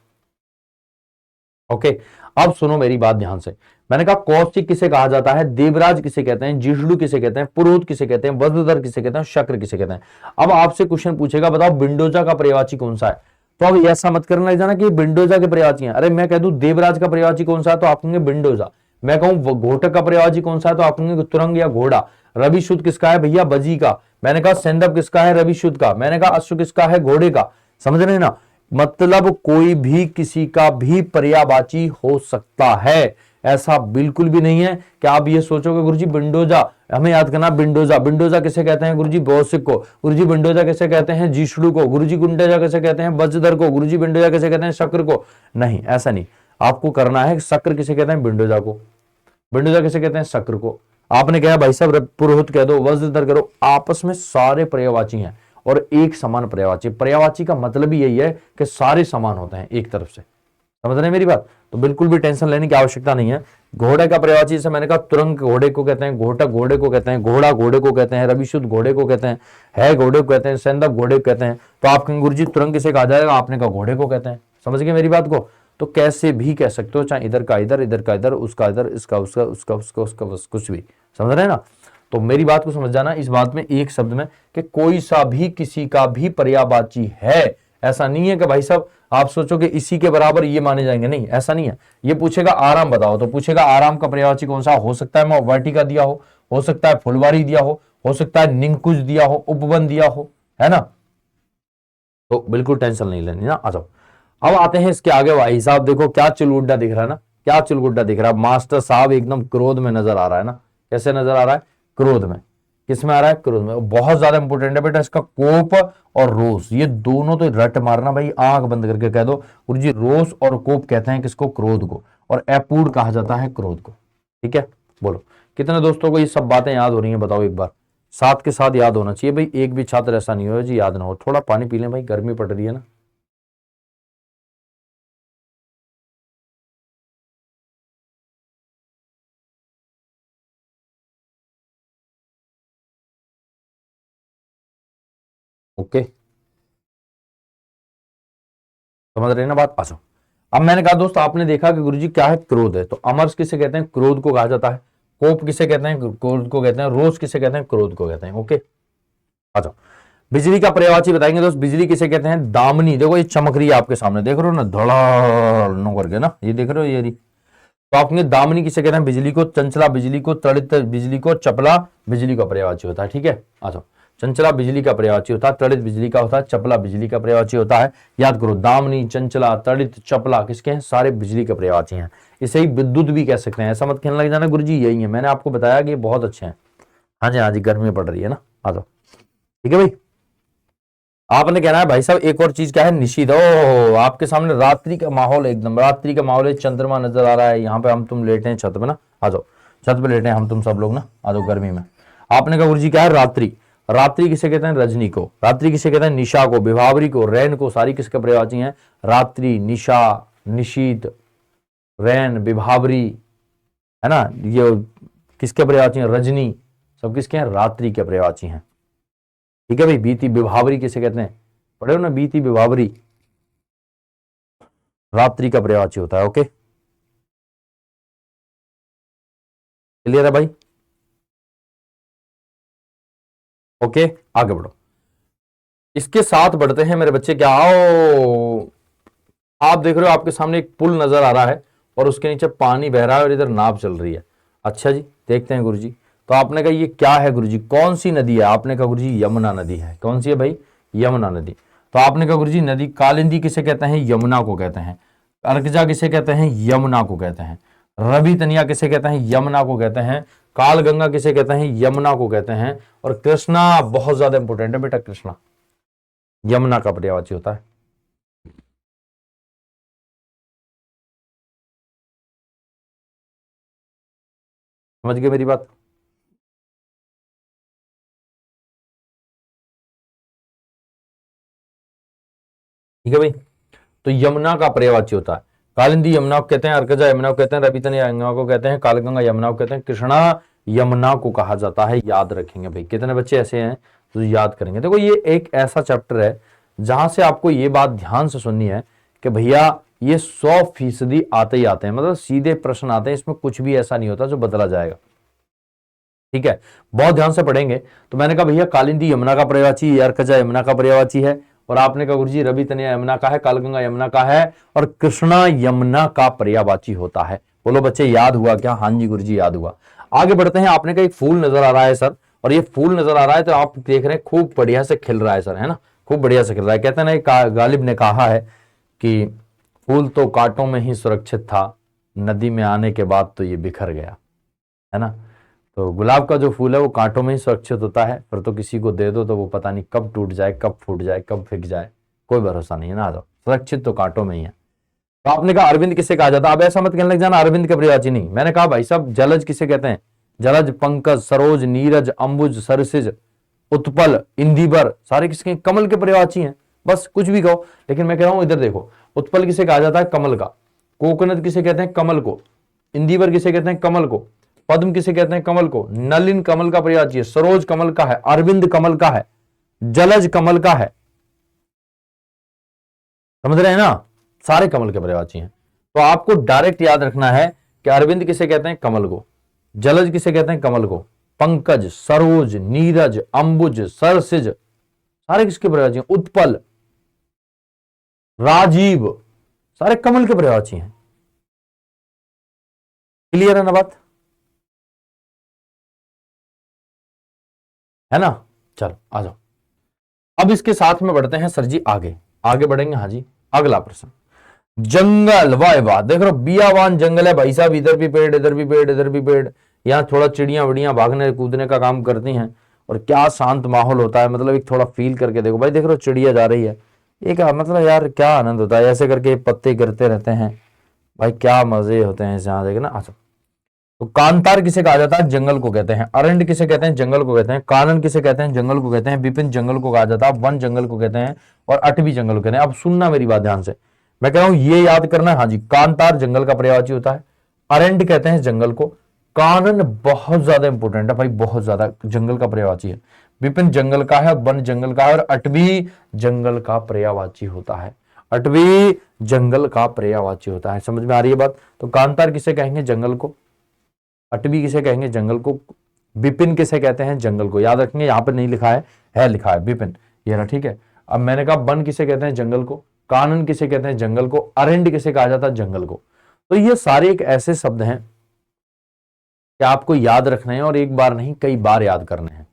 ओके। अब सुनो मेरी बात ध्यान से। मैंने कहा कौशिक किसे कहा जाता है? देवराज किसे कहते हैं? जिष्णु किसे कहते हैं? पुरोहित किसे कहते हैं? वज्रधर किसे कहते हैं? शक्र किसे कहते हैं? अब आपसे क्वेश्चन पूछेगा बताओ बिंडोजा का पर्यायवाची कौन सा है? तो अब ऐसा मत करना लग जाना कि बिंडोजा के पर्यायवाची हैं। अरे मैं कह दूं देवराज का पर्यायवाची कौन सा है, तो आप कहेंगे बिंडोजा। मैं कहूं घोटक का पर्यायवाची कौन सा है तो आप कहेंगे तुरंग या घोड़ा। रवि शुद्ध किसका है भैया, बजी का। मैंने कहा सेंधव किसका है, रवि शुद्ध का। मैंने कहा अश्व किसका है, घोड़े का। समझ रहे ना, मतलब कोई भी किसी का भी पर्यायवाची हो सकता है, ऐसा बिल्कुल भी नहीं है कि आप ये सोचोगे गुरुजी बिंडोजा, हमें याद करना बिंडोजा। बिंडोजा किसे कहते हैं गुरुजी, बौसिक को। गुरुजी बिंडोजा किसे कहते हैं, जीष्णु को। गुरुजी गुंडेजा किसे कहते हैं, वज्रधर को। गुरुजी बिंडोजा किसे कहते हैं, शक्र को। नहीं, ऐसा नहीं। आपको करना है शक्र किसे कहते हैं, बिंडोजा को। बिंडोजा किसे कहते हैं, शक्र को। आपने कहा भाई साहब पुरोहित कह दो, वज्रधर करो, आपस में सारे पर्यायवाची हैं और एक समान पर्यायवाची। पर्यायवाची का मतलब ही यही है कि सारे समान होते हैं एक तरफ से। समझ रहे हैं मेरी बात, तो बिल्कुल भी टेंशन लेने की आवश्यकता नहीं है। घोड़े का पर्यायवाची से मैंने कहा तुरंग घोड़े को कहते हैं, घोटक घोड़े को कहते हैं, घोड़ा घोड़े को कहते हैं, रविशुद्ध घोड़े को कहते हैं, है घोड़े को कहते हैं, सेंधव घोड़े को कहते हैं। तो आप कहेंगे गुरुजी तुरंग किसे कहा जाएगा, आपने कहा घोड़े को कहते हैं। समझ गए मेरी बात को, तो कैसे भी कह सकते हो, चाहे इधर का इधर, इधर का इधर, उसका इधर, इसका उसका, उसका उसका उसका, बस कुछ भी। समझ रहे हैं ना, तो मेरी बात को समझ जाना इस बात में, एक शब्द में, कि कोई सा भी किसी का भी पर्यायवाची है। ऐसा नहीं है कि भाई साहब आप सोचो कि इसी के बराबर ये माने जाएंगे, नहीं, ऐसा नहीं है। ये पूछेगा आराम बताओ, तो पूछेगा आराम का पर्यायवाची कौन सा हो सकता है, वाटिका दिया हो सकता है फुलवारी दिया हो सकता है निंकुश दिया हो, उपवन दिया हो, है ना। तो बिल्कुल टेंशन नहीं लेनी ना। आ जाओ, अब आते हैं इसके आगे। भाई साहब देखो क्या चुलगुड्डा दिख रहा है ना, क्या चुलगुड्डा दिख रहा है। मास्टर साहब एकदम क्रोध में नजर आ रहा है ना। कैसे नजर आ रहा है, क्रोध में। किस में आ रहा है, क्रोध में। बहुत ज्यादा इंपॉर्टेंट है बेटा इसका, कोप और रोष, ये दोनों तो रट मारना भाई, आंख बंद करके कह दो गुरुजी रोष और कोप कहते हैं किसको, क्रोध को, और एपूर्ण कहा जाता है क्रोध को। ठीक है, बोलो कितने दोस्तों को ये सब बातें याद हो रही हैं, बताओ एक बार। साथ के साथ याद होना चाहिए भाई, एक भी छात्र ऐसा नहीं हो जी याद ना हो। थोड़ा पानी पी लें भाई, गर्मी पड़ रही है ना। ओके, समझ रहे हैं ना बात। आसो, अब मैंने कहा दोस्त आपने देखा कि गुरुजी क्या है, क्रोध है। तो अमर्ष किसे कहते हैं, क्रोध को कहा जाता है। कोप किसे कहते हैं, क्रोध को कहते हैं। रोष किसे कहते हैं, क्रोध को कहते हैं। ओके, अच्छा, बिजली का पर्यायवाची बताएंगे दोस्त। बिजली किसे कहते हैं, दामिनी। देखो ये चमक रही है आपके सामने, देख रहे हो ना, धड़ा करके ना, ये देख रहे हो ये। तो आपने दामिनी किसे कहते हैं, बिजली को। चंचला बिजली को, तड़ित बिजली को, चपला बिजली का पर्यायवाची होता है। ठीक है, अच्छा, चंचला बिजली का पर्यायवाची होता है, तड़ित बिजली का होता है, चपला बिजली का पर्यायवाची होता है। याद करो, दामिनी, चंचला, तड़ित, चपला किसके हैं, सारे बिजली के पर्यायवाची हैं। इसे ही विद्युत भी कह सकते हैं। ऐसा मत कहने लग जाना गुरुजी यही है, मैंने आपको बताया कि ये बहुत अच्छे हैं। हाँ जी, हाँ जी, गर्मी पड़ रही है ना, आ जाओ। ठीक है भाई, आपने कहना है भाई साहब एक और चीज क्या है, निशीथ। ओ आपके सामने रात्रि का माहौल, एकदम रात्रि का माहौल है, चंद्रमा नजर आ रहा है। यहाँ पे हम तुम लेटे हैं छत पे ना, आ जाओ, छत पे लेटे हैं हम तुम सब लोग ना, आ जाओ गर्मी में। आपने कहा गुरुजी क्या है, रात्रि। रात्रि किसे कहते हैं, रजनी को। रात्रि किसे कहते हैं, निशा को, विभावरी को, रैन को। सारी किसके पर्यायवाची हैं, रात्रि, निशा, निशीथ, रैन, विभावरी, है ना। ये किसके पर्यायवाची हैं, रजनी, सब किसके हैं, रात्रि के पर्यायवाची हैं। ठीक है भाई, बीती विभावरी किसे कहते हैं, पढ़े हो ना, बीती विभावरी रात्रि का पर्यायवाची होता है। ओके, क्लियर है भाई। ओके, आगे बढ़ो। इसके साथ बढ़ते हैं मेरे बच्चे, क्या आओ, आप देख रहे हो आपके सामने एक पुल नजर आ रहा है और उसके नीचे पानी बह रहा है और इधर नाव चल रही है। अच्छा जी, देखते हैं गुरुजी। तो आपने कहा ये क्या है गुरुजी, कौन सी नदी है। आपने कहा गुरुजी यमुना नदी है। कौन सी है भाई, यमुना नदी। तो आपने कहा गुरुजी नदी, कालिंदी किसे कहते हैं, यमुना को कहते हैं। अर्कजा किसे कहते हैं, यमुना को कहते हैं। रवि तनिया किसे कहते हैं, यमुना को कहते हैं। काल गंगा किसे कहते हैं, यमुना को कहते हैं। और कृष्णा बहुत ज्यादा इंपॉर्टेंट है बेटा, कृष्णा यमुना का पर्यायवाची होता है। समझ गए मेरी बात। ठीक है भाई, तो यमुना का पर्यायवाची होता है। कालिंदी यमुना को कहते हैं, अर्कजा यमुना को कहते हैं, रवि तनया यमुना को कहते हैं, कालगंगा यमुना को कहते हैं, कृष्णा यमुना को कहा जाता है। याद रखेंगे भाई, कितने बच्चे ऐसे हैं तो याद करेंगे। देखो ये एक ऐसा चैप्टर है जहां से आपको ये बात ध्यान से सुननी है कि भैया ये 100% आते ही आते हैं, मतलब सीधे प्रश्न आते हैं, इसमें कुछ भी ऐसा नहीं होता जो बदला जाएगा। ठीक है, बहुत ध्यान से पढ़ेंगे। तो मैंने कहा भैया कालिंदी यमुना का पर्यायवाची, अर्कजा यमुना का पर्यायवाची है। और आपने कहा गुरुजी रवि तनया यमुना का है, कालगंगा यमुना का है, और कृष्णा यमुना का पर्यायवाची होता है। बोलो बच्चे याद हुआ क्या? हाँ जी गुरुजी याद हुआ। आगे बढ़ते हैं। आपने कहा एक फूल नजर आ रहा है सर, और ये फूल नजर आ रहा है तो आप देख रहे हैं खूब बढ़िया से खिल रहा है सर, है ना, खूब बढ़िया से खिल रहा है। कहते हैं ना, गालिब ने कहा है कि फूल तो कांटों में ही सुरक्षित था, नदी में आने के बाद तो ये बिखर गया, है ना। तो गुलाब का जो फूल है वो कांटों में ही सुरक्षित होता है, फिर तो किसी को दे दो तो वो पता नहीं कब टूट जाए, कब फूट जाए, कब फेंक जाए, कोई भरोसा नहीं है ना। आ जाओ, सुरक्षित तो कांटों में ही है। तो आपने कहा अरविंद किसे कहा जाता है? अब ऐसा मत कहने लग जाना अरविंद का पर्यायवाची नहीं। मैंने कहा भाई साहब जलज किसे कहते हैं? जलज, पंकज, सरोज, नीरज, अंबुज, सरसिज, उत्पल, इंदिवर, सारे किसके? कमल के पर्यायवाची हैं। बस कुछ भी कहो, लेकिन मैं कह रहा हूं इधर देखो, उत्पल किसे कहा जाता है? कमल का। कोकोनट किसे कहते हैं? कमल को। इंदिवर किसे कहते हैं? कमल को। पद्म किसे कहते हैं? कमल को। नलिन कमल का पर्यायवाची है, सरोज कमल का है, अरविंद कमल का है, जलज कमल का है। समझ रहे हैं ना, सारे कमल के पर्यायवाची हैं। तो आपको डायरेक्ट याद रखना है कि अरविंद किसे कहते हैं? कमल को। जलज किसे कहते हैं? कमल को। पंकज, सरोज, नीरज, अंबुज, सरसिज, सारे किसके पर्यायवाची हैं? उत्पल, राजीव, सारे कमल के पर्यायवाची हैं। क्लियर है ना बात? है ना। चलो आ जाओ, अब इसके साथ में बढ़ते हैं सर जी आगे। आगे बढ़ेंगे। हाँ जी, अगला प्रश्न। जंगल, वाह वाह, देख रहे हो बियावान जंगल है भाई साहब, इधर भी पेड़, इधर भी पेड़, इधर भी पेड़। यहाँ थोड़ा चिड़ियां विड़ियां भागने कूदने का काम करती हैं, और क्या शांत माहौल होता है। मतलब एक थोड़ा फील करके देखो भाई, देख रहे हो चिड़िया जा रही है, एक मतलब यार क्या आनंद होता है, ऐसे करके पत्ते गिरते रहते हैं भाई, क्या मजे होते हैं यहाँ देखे ना। अच्छा, तो कांतार किसे कहा जाता है? जंगल को कहते हैं। अरण्य किसे कहते हैं? जंगल को कहते हैं। कानन किसे कहते हैं? जंगल को कहते हैं। विपिन जंगल को कहा जाता है। वन जंगल को कहते हैं, और अटवी जंगल को कहते हैं। अब सुनना मेरी बात ध्यान से, मैं कह रहा हूं ये याद करना है। हाँ जी, कांतार जंगल का पर्यायवाची होता है, अरण्य कहते हैं जंगल को, कानन बहुत ज्यादा इंपॉर्टेंट है भाई, बहुत ज्यादा जंगल का पर्यायवाची है, विपिन जंगल का है, वन जंगल का है, और अटवी जंगल का पर्यायवाची होता है। अटवी जंगल का पर्यायवाची होता है। समझ में आ रही है बात? तो कांतार किसे कहेंगे? जंगल को। अटवी किसे कहेंगे? जंगल को। विपिन किसे कहते हैं? जंगल को। याद रखेंगे, यहां पर नहीं लिखा है लिखा है विपिन, ये रहा, ठीक है। अब मैंने कहा वन किसे कहते हैं? जंगल को। कानन किसे कहते हैं? जंगल को। अरण्य किसे कहा जाता है? जंगल को। तो ये सारे एक ऐसे शब्द हैं कि आपको याद रखने हैं, और एक बार नहीं कई बार याद करने हैं,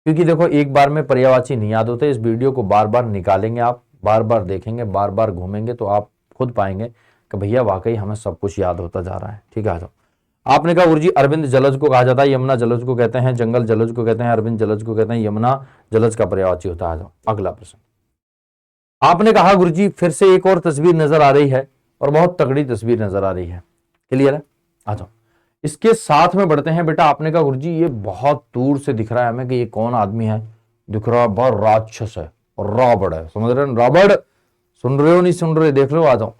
क्योंकि देखो एक बार में पर्यायवाची नहीं याद होते। इस वीडियो को बार बार निकालेंगे, आप बार बार देखेंगे, बार बार घूमेंगे, तो आप खुद पाएंगे कि भैया वाकई हमें सब कुछ याद होता जा रहा है। ठीक है, आ जाओ। आपने कहा गुरुजी अरविंद जलज को कहा जाता है, यमुना जलज को कहते हैं, जंगल जलज को कहते हैं, अरविंद जलज को कहते हैं, यमुना जलज का पर्यायवाची होता है। आ जाओ अगला प्रश्न। आपने कहा गुरुजी फिर से एक और तस्वीर नजर आ रही है, और बहुत तगड़ी तस्वीर नजर आ रही है। क्लियर है? आ जाओ, इसके साथ में बढ़ते हैं। बेटा आपने कहा गुरुजी ये बहुत दूर से दिख रहा है हमें कि ये कौन आदमी है, दिख रहा है बहुत राक्षस है और रावण है। समझ रहे हैं? रावण, सुन रहे हो नहीं सुन रहे? देख लो, आ जाओ।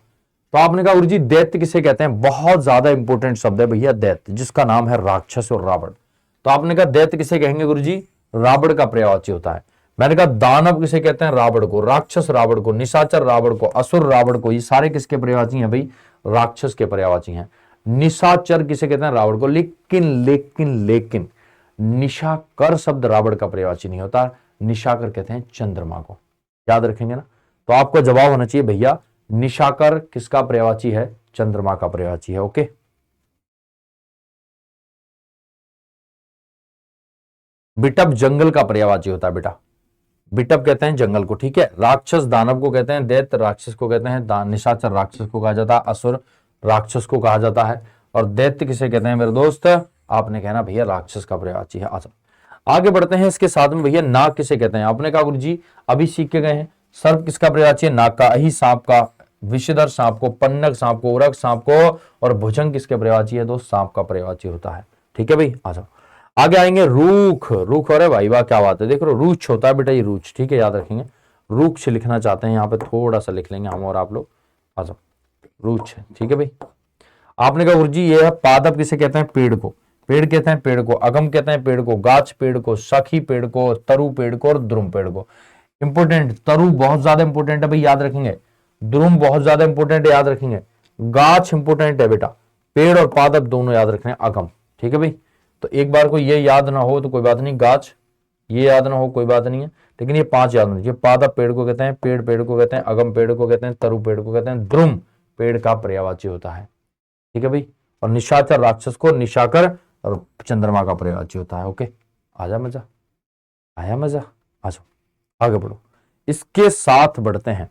तो आपने कहा गुरुजी दैत्य किसे कहते हैं? बहुत ज्यादा इंपॉर्टेंट शब्द है भैया दैत्य, जिसका नाम है राक्षस और रावण। तो आपने कहा दैत्य किसे कहेंगे गुरुजी? रावण का पर्यायवाची होता है। मैंने कहा दानव किसे कहते हैं? रावण को। राक्षस रावण को, निशाचर रावण को, असुर रावण को, ये सारे किसके पर्यायवाची हैं भाई? राक्षस के पर्यायवाची हैं। निशाचर किसे कहते हैं? रावण को। लेकिन लेकिन लेकिन निशाकर शब्द रावण का पर्यायवाची नहीं होता, निशाकर कहते हैं चंद्रमा को। याद रखेंगे ना? तो आपका जवाब होना चाहिए भैया निशाकर किसका पर्यायवाची है? चंद्रमा का पर्यायवाची है। ओके, बिटप जंगल का पर्यायवाची होता है बेटा, बिटप कहते हैं जंगल को। ठीक है, राक्षस दानव को कहते हैं, दैत्य राक्षस को कहते हैं, निशाचर राक्षस को कहा जाता है, असुर राक्षस को कहा जाता है, और दैत्य किसे कहते हैं मेरे दोस्त? आपने कहना भैया राक्षस का पर्यायवाची है। अच्छा, आगे बढ़ते हैं। इसके साथ में भैया नाग किसे कहते हैं? आपने कहा गुरुजी अभी सीख के गए हैं। सर्प किसका पर्यायवाची है? नाग का। अही सांप का, विषधर सांप को, पन्नग सांप को, उरग सांप को, और भुजंग किसके पर्यायवाची है? दोस्त सांप का पर्यायवाची होता है। ठीक है भाई, आ जाओ आगे आएंगे। रूख, रूख, अरे भाई वाह क्या बात है, देख लो रूछ होता है बेटा ये, रूछ। ठीक है, याद रखेंगे। रूक्ष लिखना चाहते हैं यहाँ पे, थोड़ा सा लिख लेंगे हम और आप लोग। आ जाओ, रूछ। ठीक है भाई। आपने कहा गुरुजी ये है पादप किसे कहते हैं? पेड़ को। पेड़ कहते हैं पेड़ को, अगम कहते हैं पेड़ को, गाछ पेड़ को, सखी पेड़ को, तरु पेड़ को, और द्रुम पेड़ को। इंपोर्टेंट, तरु बहुत ज्यादा इंपोर्टेंट है भाई, याद रखेंगे। द्रुम बहुत ज्यादा इंपोर्टेंट है, याद रखेंगे। गाछ इंपोर्टेंट है बेटा, पेड़ और पादप दोनों याद रखने, अगम। ठीक है भाई। तो एक बार को ये याद ना हो तो कोई बात नहीं, गाछ ये याद ना हो कोई बात नहीं है, लेकिन ये 5 याद होनी चाहिए। पादप पेड़ को कहते हैं, पेड़ पेड़ को कहते हैं, अगम पेड़ को कहते हैं, तरु पेड़ को कहते हैं, द्रुम पेड़ का पर्यायवाची होता है। ठीक है भाई, और निशाचर राक्षस को निशाकर और चंद्रमा का पर्यायवाची होता है। ओके, आजा मजा, आया मजा, आ जाओ आगे बढ़ो। इसके साथ बढ़ते हैं।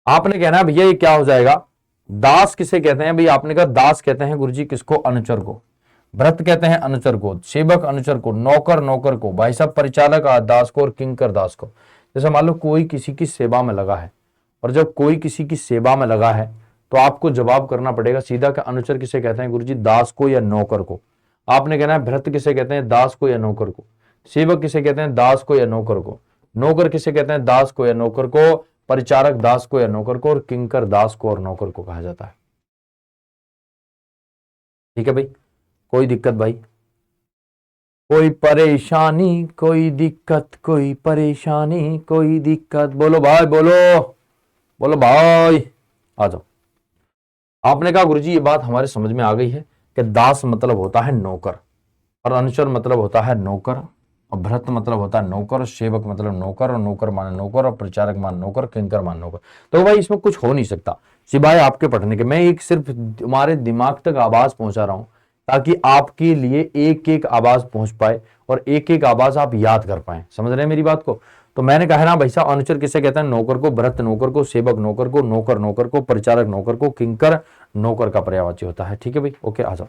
आपने कहना है भैया ये क्या हो जाएगा, दास किसे कहते हैं? भैया आपने कहा दास कहते हैं गुरुजी किसको? अनुचर को। भृत कहते हैं अनुचर को, सेवक अनुचर को, नौकर नौकर को, भाई साहब परिचालक दास को और किंकर दास को। जैसे मान लो कोई किसी की सेवा में लगा है, और जब कोई किसी की सेवा में लगा है तो आपको जवाब करना पड़ेगा सीधा कि अनुचर किसे कहते हैं गुरुजी? दास को या नौकर को। आपने कहना है भृत किसे कहते हैं? दास को या नौकर को। सेवक किसे कहते हैं? दास को या नौकर को। नौकर किसे कहते हैं? दास को या नौकर को। परिचारक दास को या नौकर को। और किंकर दास को और नौकर को कहा जाता है। ठीक है भाई, कोई दिक्कत भाई? कोई परेशानी, कोई दिक्कत, कोई परेशानी, कोई दिक्कत? बोलो भाई, बोलो बोलो भाई, आ जाओ। आपने कहा गुरुजी ये बात हमारे समझ में आ गई है कि दास मतलब होता है नौकर, और अनुचर मतलब होता है नौकर, और भृत मतलब होता है नौकर, और सेवक मतलब नौकर, और नौकर माने नौकर, और प्रचारक मान नौकर, किंकर मान नौकर। तो भाई इसमें कुछ हो नहीं सकता सिवाय आपके पढ़ने के। मैं एक सिर्फ तुम्हारे दिमाग तक आवाज पहुंचा रहा हूं ताकि आपके लिए एक एक आवाज पहुंच पाए और एक एक आवाज आप याद कर पाए। समझ रहे हैं मेरी बात को? तो मैंने कहा ना भाई साहब, अनुचर किसे कहते हैं? नौकर को। भृत नौकर को, सेवक नौकर को, नौकर नौकर को, परिचारक नौकर को, किंकर नौकर का पर्यायवाची होता है। ठीक है भाई, ओके, आ जाओ।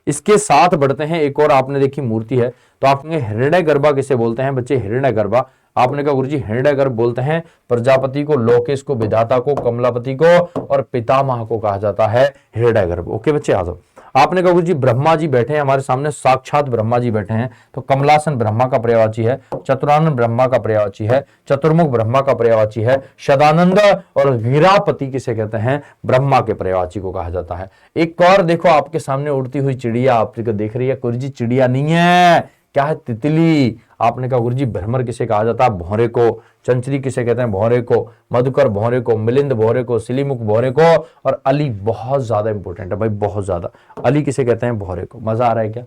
इसके साथ बढ़ते हैं। एक और आपने देखी मूर्ति है, तो आपने हृदय गर्भा किसे बोलते हैं बच्चे? हृदय गर्भा। आपने कहा गुरुजी हृदय गर्भ बोलते हैं प्रजापति को, लोकेश को, विधाता को, कमलापति को, और पितामह को कहा जाता है हृदय गर्भ। ओके बच्चे, आ जाओ। आपने कहा गुरुजी ब्रह्मा जी बैठे हैं हमारे सामने, साक्षात ब्रह्मा जी बैठे हैं, तो कमलासन ब्रह्मा का पर्यायवाची है, चतुरानन ब्रह्मा का पर्यायवाची है, चतुर्मुख ब्रह्मा का पर्यायवाची है, सदानंद और वीरापति किसे कहते हैं? ब्रह्मा के पर्यायवाची को कहा जाता है। एक और देखो आपके सामने उड़ती हुई चिड़िया आपको दिख रही है। गुरुजी चिड़िया नहीं है, क्या है? तितली। आपने कहा गुरुजी भ्रमर किसे कहा जाता है? भौरे को। चंचरी किसे कहते हैं? भौरे को। मधुकर भौरे को, मिलिंद भौरे को, सिलीमुख भौरे को, और अली बहुत ज्यादा इंपॉर्टेंट है भाई, बहुत ज्यादा। अली किसे कहते हैं? भौरे को। मजा आ रहा है क्या?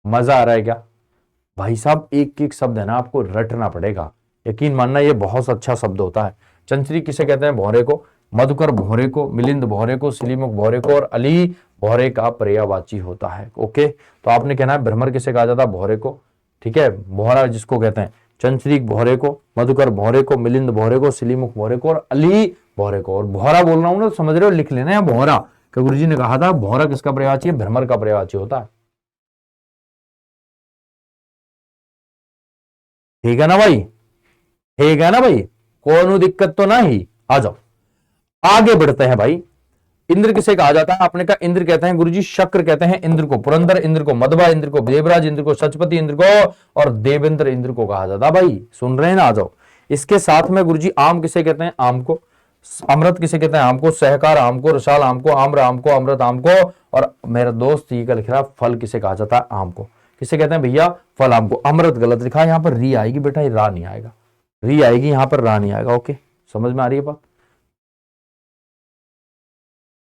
मजा आ रहा है क्या भाई साहब? एक एक शब्द है ना आपको रटना पड़ेगा, यकीन मानना ये बहुत अच्छा शब्द होता है। चंचरी किसे कहते हैं? भौरे को। मधुकर भौरे को, मिलिंद भौरे को, सिलीमुख भौरे को, और अली भौरे का पर्यायवाची होता है। ओके, तो आपने कहना है भ्रमर किसे कहा जाता है? भौरे को। ठीक है, भौरा जिसको कहते हैं। चंचरी भौरे को, मधुकर भौरे को, मिलिंद भौरे को, सिलीमुख भौरे को, और अली भौरे को। और भौरा बोल रहा हूं ना, समझ रहे हो? लिख लेना है भौरा, कि गुरुजी ने कहा था भौरा किसका पर्यायवाची है? भ्रमर का पर्यायवाची होता है। ठीक है ना भाई? ठीक है ना भाई? कोनो दिक्कत तो नहीं? आ जाओ आगे बढ़ते हैं भाई। इंद्र किसे कहा जाता है? आपने कहा इंद्र कहते हैं गुरुजी शक्र कहते हैं इंद्र को, पुरंदर इंद्र को, मधवा इंद्र को, देवराज इंद्र को, सचपति इंद्र को, और देवेंद्र इंद्र को कहा जाता है। भाई सुन रहे हैं ना? आ जाओ। इसके साथ में गुरुजी आम किसे कहते हैं? आम को। अमृत किसे कहते हैं? आम को। सहकार आम को, रसाल आम को, आम्र आम को, अमृत आम को, और मेरा दोस्त ये लिख रहा फल किसे कहा जाता है? आम को। किसे कहते हैं भैया? फल आम को। अमृत गलत लिखा है, यहां पर री आएगी बेटा, रा नहीं आएगा, री आएगी यहां पर, रा नहीं आएगा। ओके, समझ में आ रही है बात?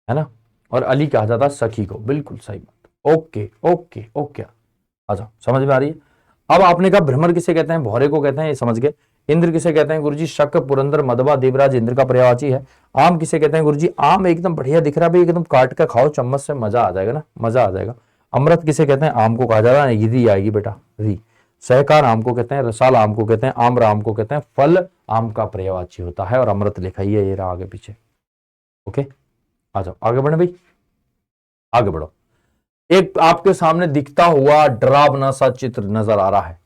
है ना? और अली कहा जाता है सखी को। बिल्कुल सही बात। ओके ओके ओके, अच्छा समझ में आ रही है? अब आपने कहा भ्रमर किसे कहते हैं? भौरे को कहते हैं, ये समझ गए। इंद्र किसे कहते हैं गुरुजी? शक, पुरंदर, मधवा, देवराज इंद्र का पर्यायवाची है। आम किसे कहते हैं गुरुजी? आम एकदम बढ़िया दिख रहा है भाई, एकदम काट के खाओ चम्मच से, मजा आ जाएगा ना, मजा आ जाएगा। अमृत किसे कहते हैं? आम को कहा जा रहा है, री आएगी बेटा, री। सहकार आम को कहते हैं, रसाल आम को कहते हैं, आम्र आम को कहते हैं, फल आम का पर्यायवाची होता है, और अमृत लिखा ही है, ये रहा आगे पीछे। ओके, आ जाओ आगे बढ़े भाई, आगे बढ़ो। एक आपके सामने दिखता हुआ डरावना सा चित्र नजर आ रहा है।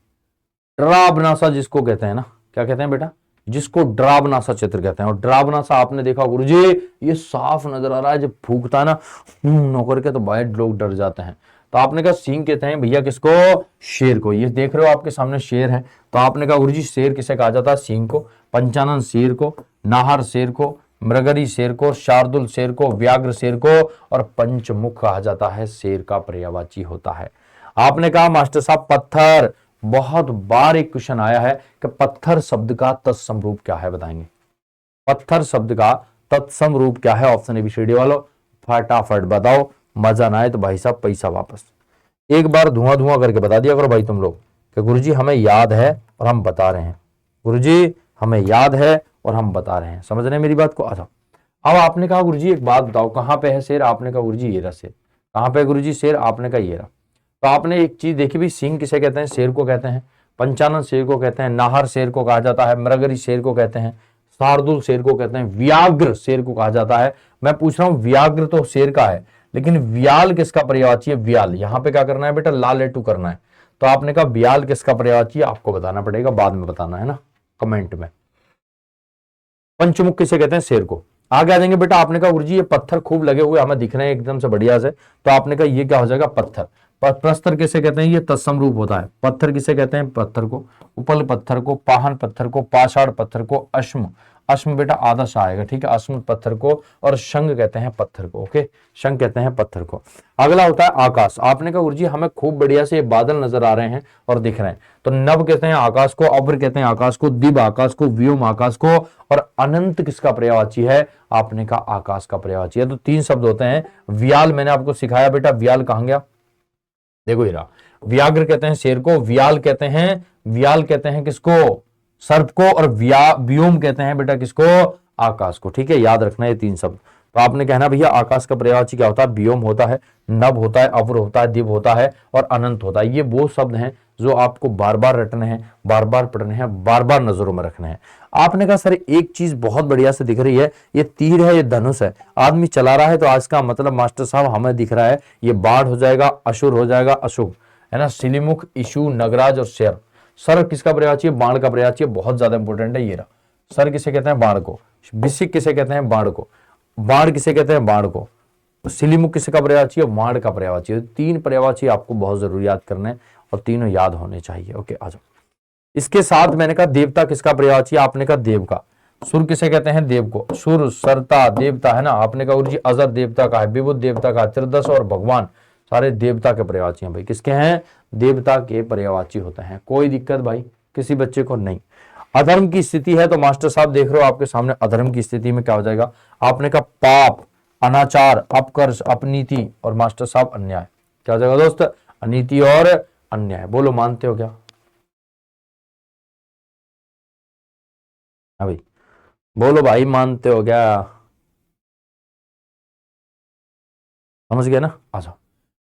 डरावना सा जिसको कहते हैं ना, क्या कहते हैं बेटा? जिसको डरावना सा चित्र कहते हैं। और डरावना सा आपने देखा गुरुजी, ये साफ नजर आ रहा है, जब फूकता है ना नौकर के, तो भाई लोग डर जाते हैं। तो आपने कहा सिंह कहते हैं भैया किसको? शेर को। ये देख रहे हो आपके सामने शेर है, तो आपने कहा गुरुजी शेर किसे कहा जाता है? सिंह को। पंचानन शेर को, नाहर शेर को, मृगरी शेर को, शार्दुल शेर को, व्याघ्र शेर को, और पंचमुख कहा जाता है, शेर का पर्यायवाची होता है। आपने कहा मास्टर साहब पत्थर, बहुत बार एक क्वेश्चन आया है कि पत्थर शब्द का तत्सम रूप क्या है, बताएंगे? पत्थर शब्द का तत्सम रूप क्या है? ऑप्शन एबीसीडी वालों फटाफट बताओ, मजा ना आए तो भाई साहब पैसा वापस। एक बार धुआं धुआं करके बता दिया करो भाई तुम लोग कि गुरुजी हमें याद है और हम बता रहे हैं, गुरुजी हमें याद है और हम बता रहे हैं। समझ रहे हैं मेरी बात को? अच्छा, अब आपने कहा गुरुजी एक बात बताओ, कहां पे है शेर? आपने कहा गुरुजी ये रहा शेर। कहाँ पे गुरुजी शेर? आपने कहा ये रहा। तो आपने एक चीज देखी भी, सिंह किसे कहते हैं? शेर को कहते हैं। पंचानन शेर को कहते हैं। नाहर शेर को कहा जाता है। मृगरी शेर को कहते हैं। शार्दुल शेर को कहते हैं। व्याघ्र शेर को कहा जाता है। मैं पूछ रहा हूं, व्याघ्र तो शेर का है, लेकिन व्याल किसका पर्यायवाची है? व्याल। यहां पे क्या करना है बेटा? लाल लेटू करना है। तो आपने कहा व्याल किसका पर्यायवाची है? आपको बताना पड़ेगा, बाद में बताना है ना, कमेंट में। पंचमुख किसे कहते हैं? शेर को। आगे आ जाएंगे बेटा, आपने कहा गुरुजी ये पत्थर खूब लगे हुए हमें दिख रहे हैं एकदम से बढ़िया से, तो आपने कहा ये क्या हो जाएगा? पत्थर। प्रस्तर किसे कहते हैं? ये तत्सम रूप होता है। पत्थर किसे कहते हैं? पत्थर को। उपल पत्थर को, पाहन पत्थर को, पाषाण पत्थर को, अश्म। अश्म बेटा आधा सा आएगा, ठीक है, अश्म पत्थर को। और शंख कहते हैं पत्थर को। ओके, शंख कहते हैं पत्थर को। अगला होता है आकाश। आपने कहा गुरुजी हमें खूब बढ़िया से बादल नजर आ रहे हैं और दिख रहे हैं, तो नभ कहते हैं आकाश को, अब्र कहते हैं आकाश को, दिव आकाश को, व्योम आकाश को, और अनंत किसका पर्यायवाची है? आपने कहा आकाश का पर्यायवाची है। तो तीन शब्द होते हैं। व्याल मैंने आपको सिखाया बेटा, व्याल कहां गया? देखो ये रहा। व्याघ्र कहते हैं शेर को, व्याल कहते हैं किसको? सर्प को, और व्योम कहते हैं बेटा किसको? आकाश को। ठीक है, याद रखना ये तीन शब्द। तो आपने कहना भैया आकाश का पर्यायवाची क्या होता है? व्योम होता है, नभ होता है, अब्र होता है, दिव होता है, और अनंत होता है। ये वो शब्द हैं जो आपको बार बार रटने हैं, बार बार पढ़ने हैं, बार बार नजरों में रखने हैं। आपने कहा सर एक चीज बहुत बढ़िया से दिख रही है, ये तीर है, ये धनुष है, आदमी चला रहा है, तो आज का मतलब मास्टर साहब हमें दिख रहा है ये बाढ़ हो जाएगा, असुर हो जाएगा, अशुभ है ना, सिलीमुख, इशू, नगराज और शेर। सर किसका पर्यायवाची है? बाण का पर्यायवाची है, बहुत ज्यादा इंपॉर्टेंट है ये रहा। सर किसे कहते हैं? बाण को। विसिक किसे कहते हैं? बाण को। बाण किसे कहते हैं? बाण को। सिलीमुख किसे का पर्यायवाची है? बाण का पर्यायवाची है। तीन पर्यायवाची आपको बहुत जरूरी याद करने, और तीनों याद होने चाहिए। ओके, आ जाओ। इसके साथ मैंने कहा देवता किसका पर्यायवाची है? आपने कहा देव का। सुर किसे कहते हैं? देव को। सुर, सरता, देवता है ना, आपने कहा गुरुजी अजर देवता का है, विभुत देवता का, त्रिदश और भगवान सारे देवता के पर्यायवाची हैं भाई। किसके हैं? देवता के पर्यायवाची होते हैं। कोई दिक्कत भाई किसी बच्चे को नहीं। अधर्म की स्थिति है, तो मास्टर साहब देख रहे हो आपके सामने, अधर्म की स्थिति में क्या हो जाएगा? आपने कहा पाप, अनाचार, अपकर्ष, अपनीति, और मास्टर साहब अन्याय। क्या हो जाएगा दोस्त? अनीति और अन्याय। बोलो मानते हो क्या? हाँ भाई, बोलो भाई मानते हो क्या? समझ गए ना? आ जाओ,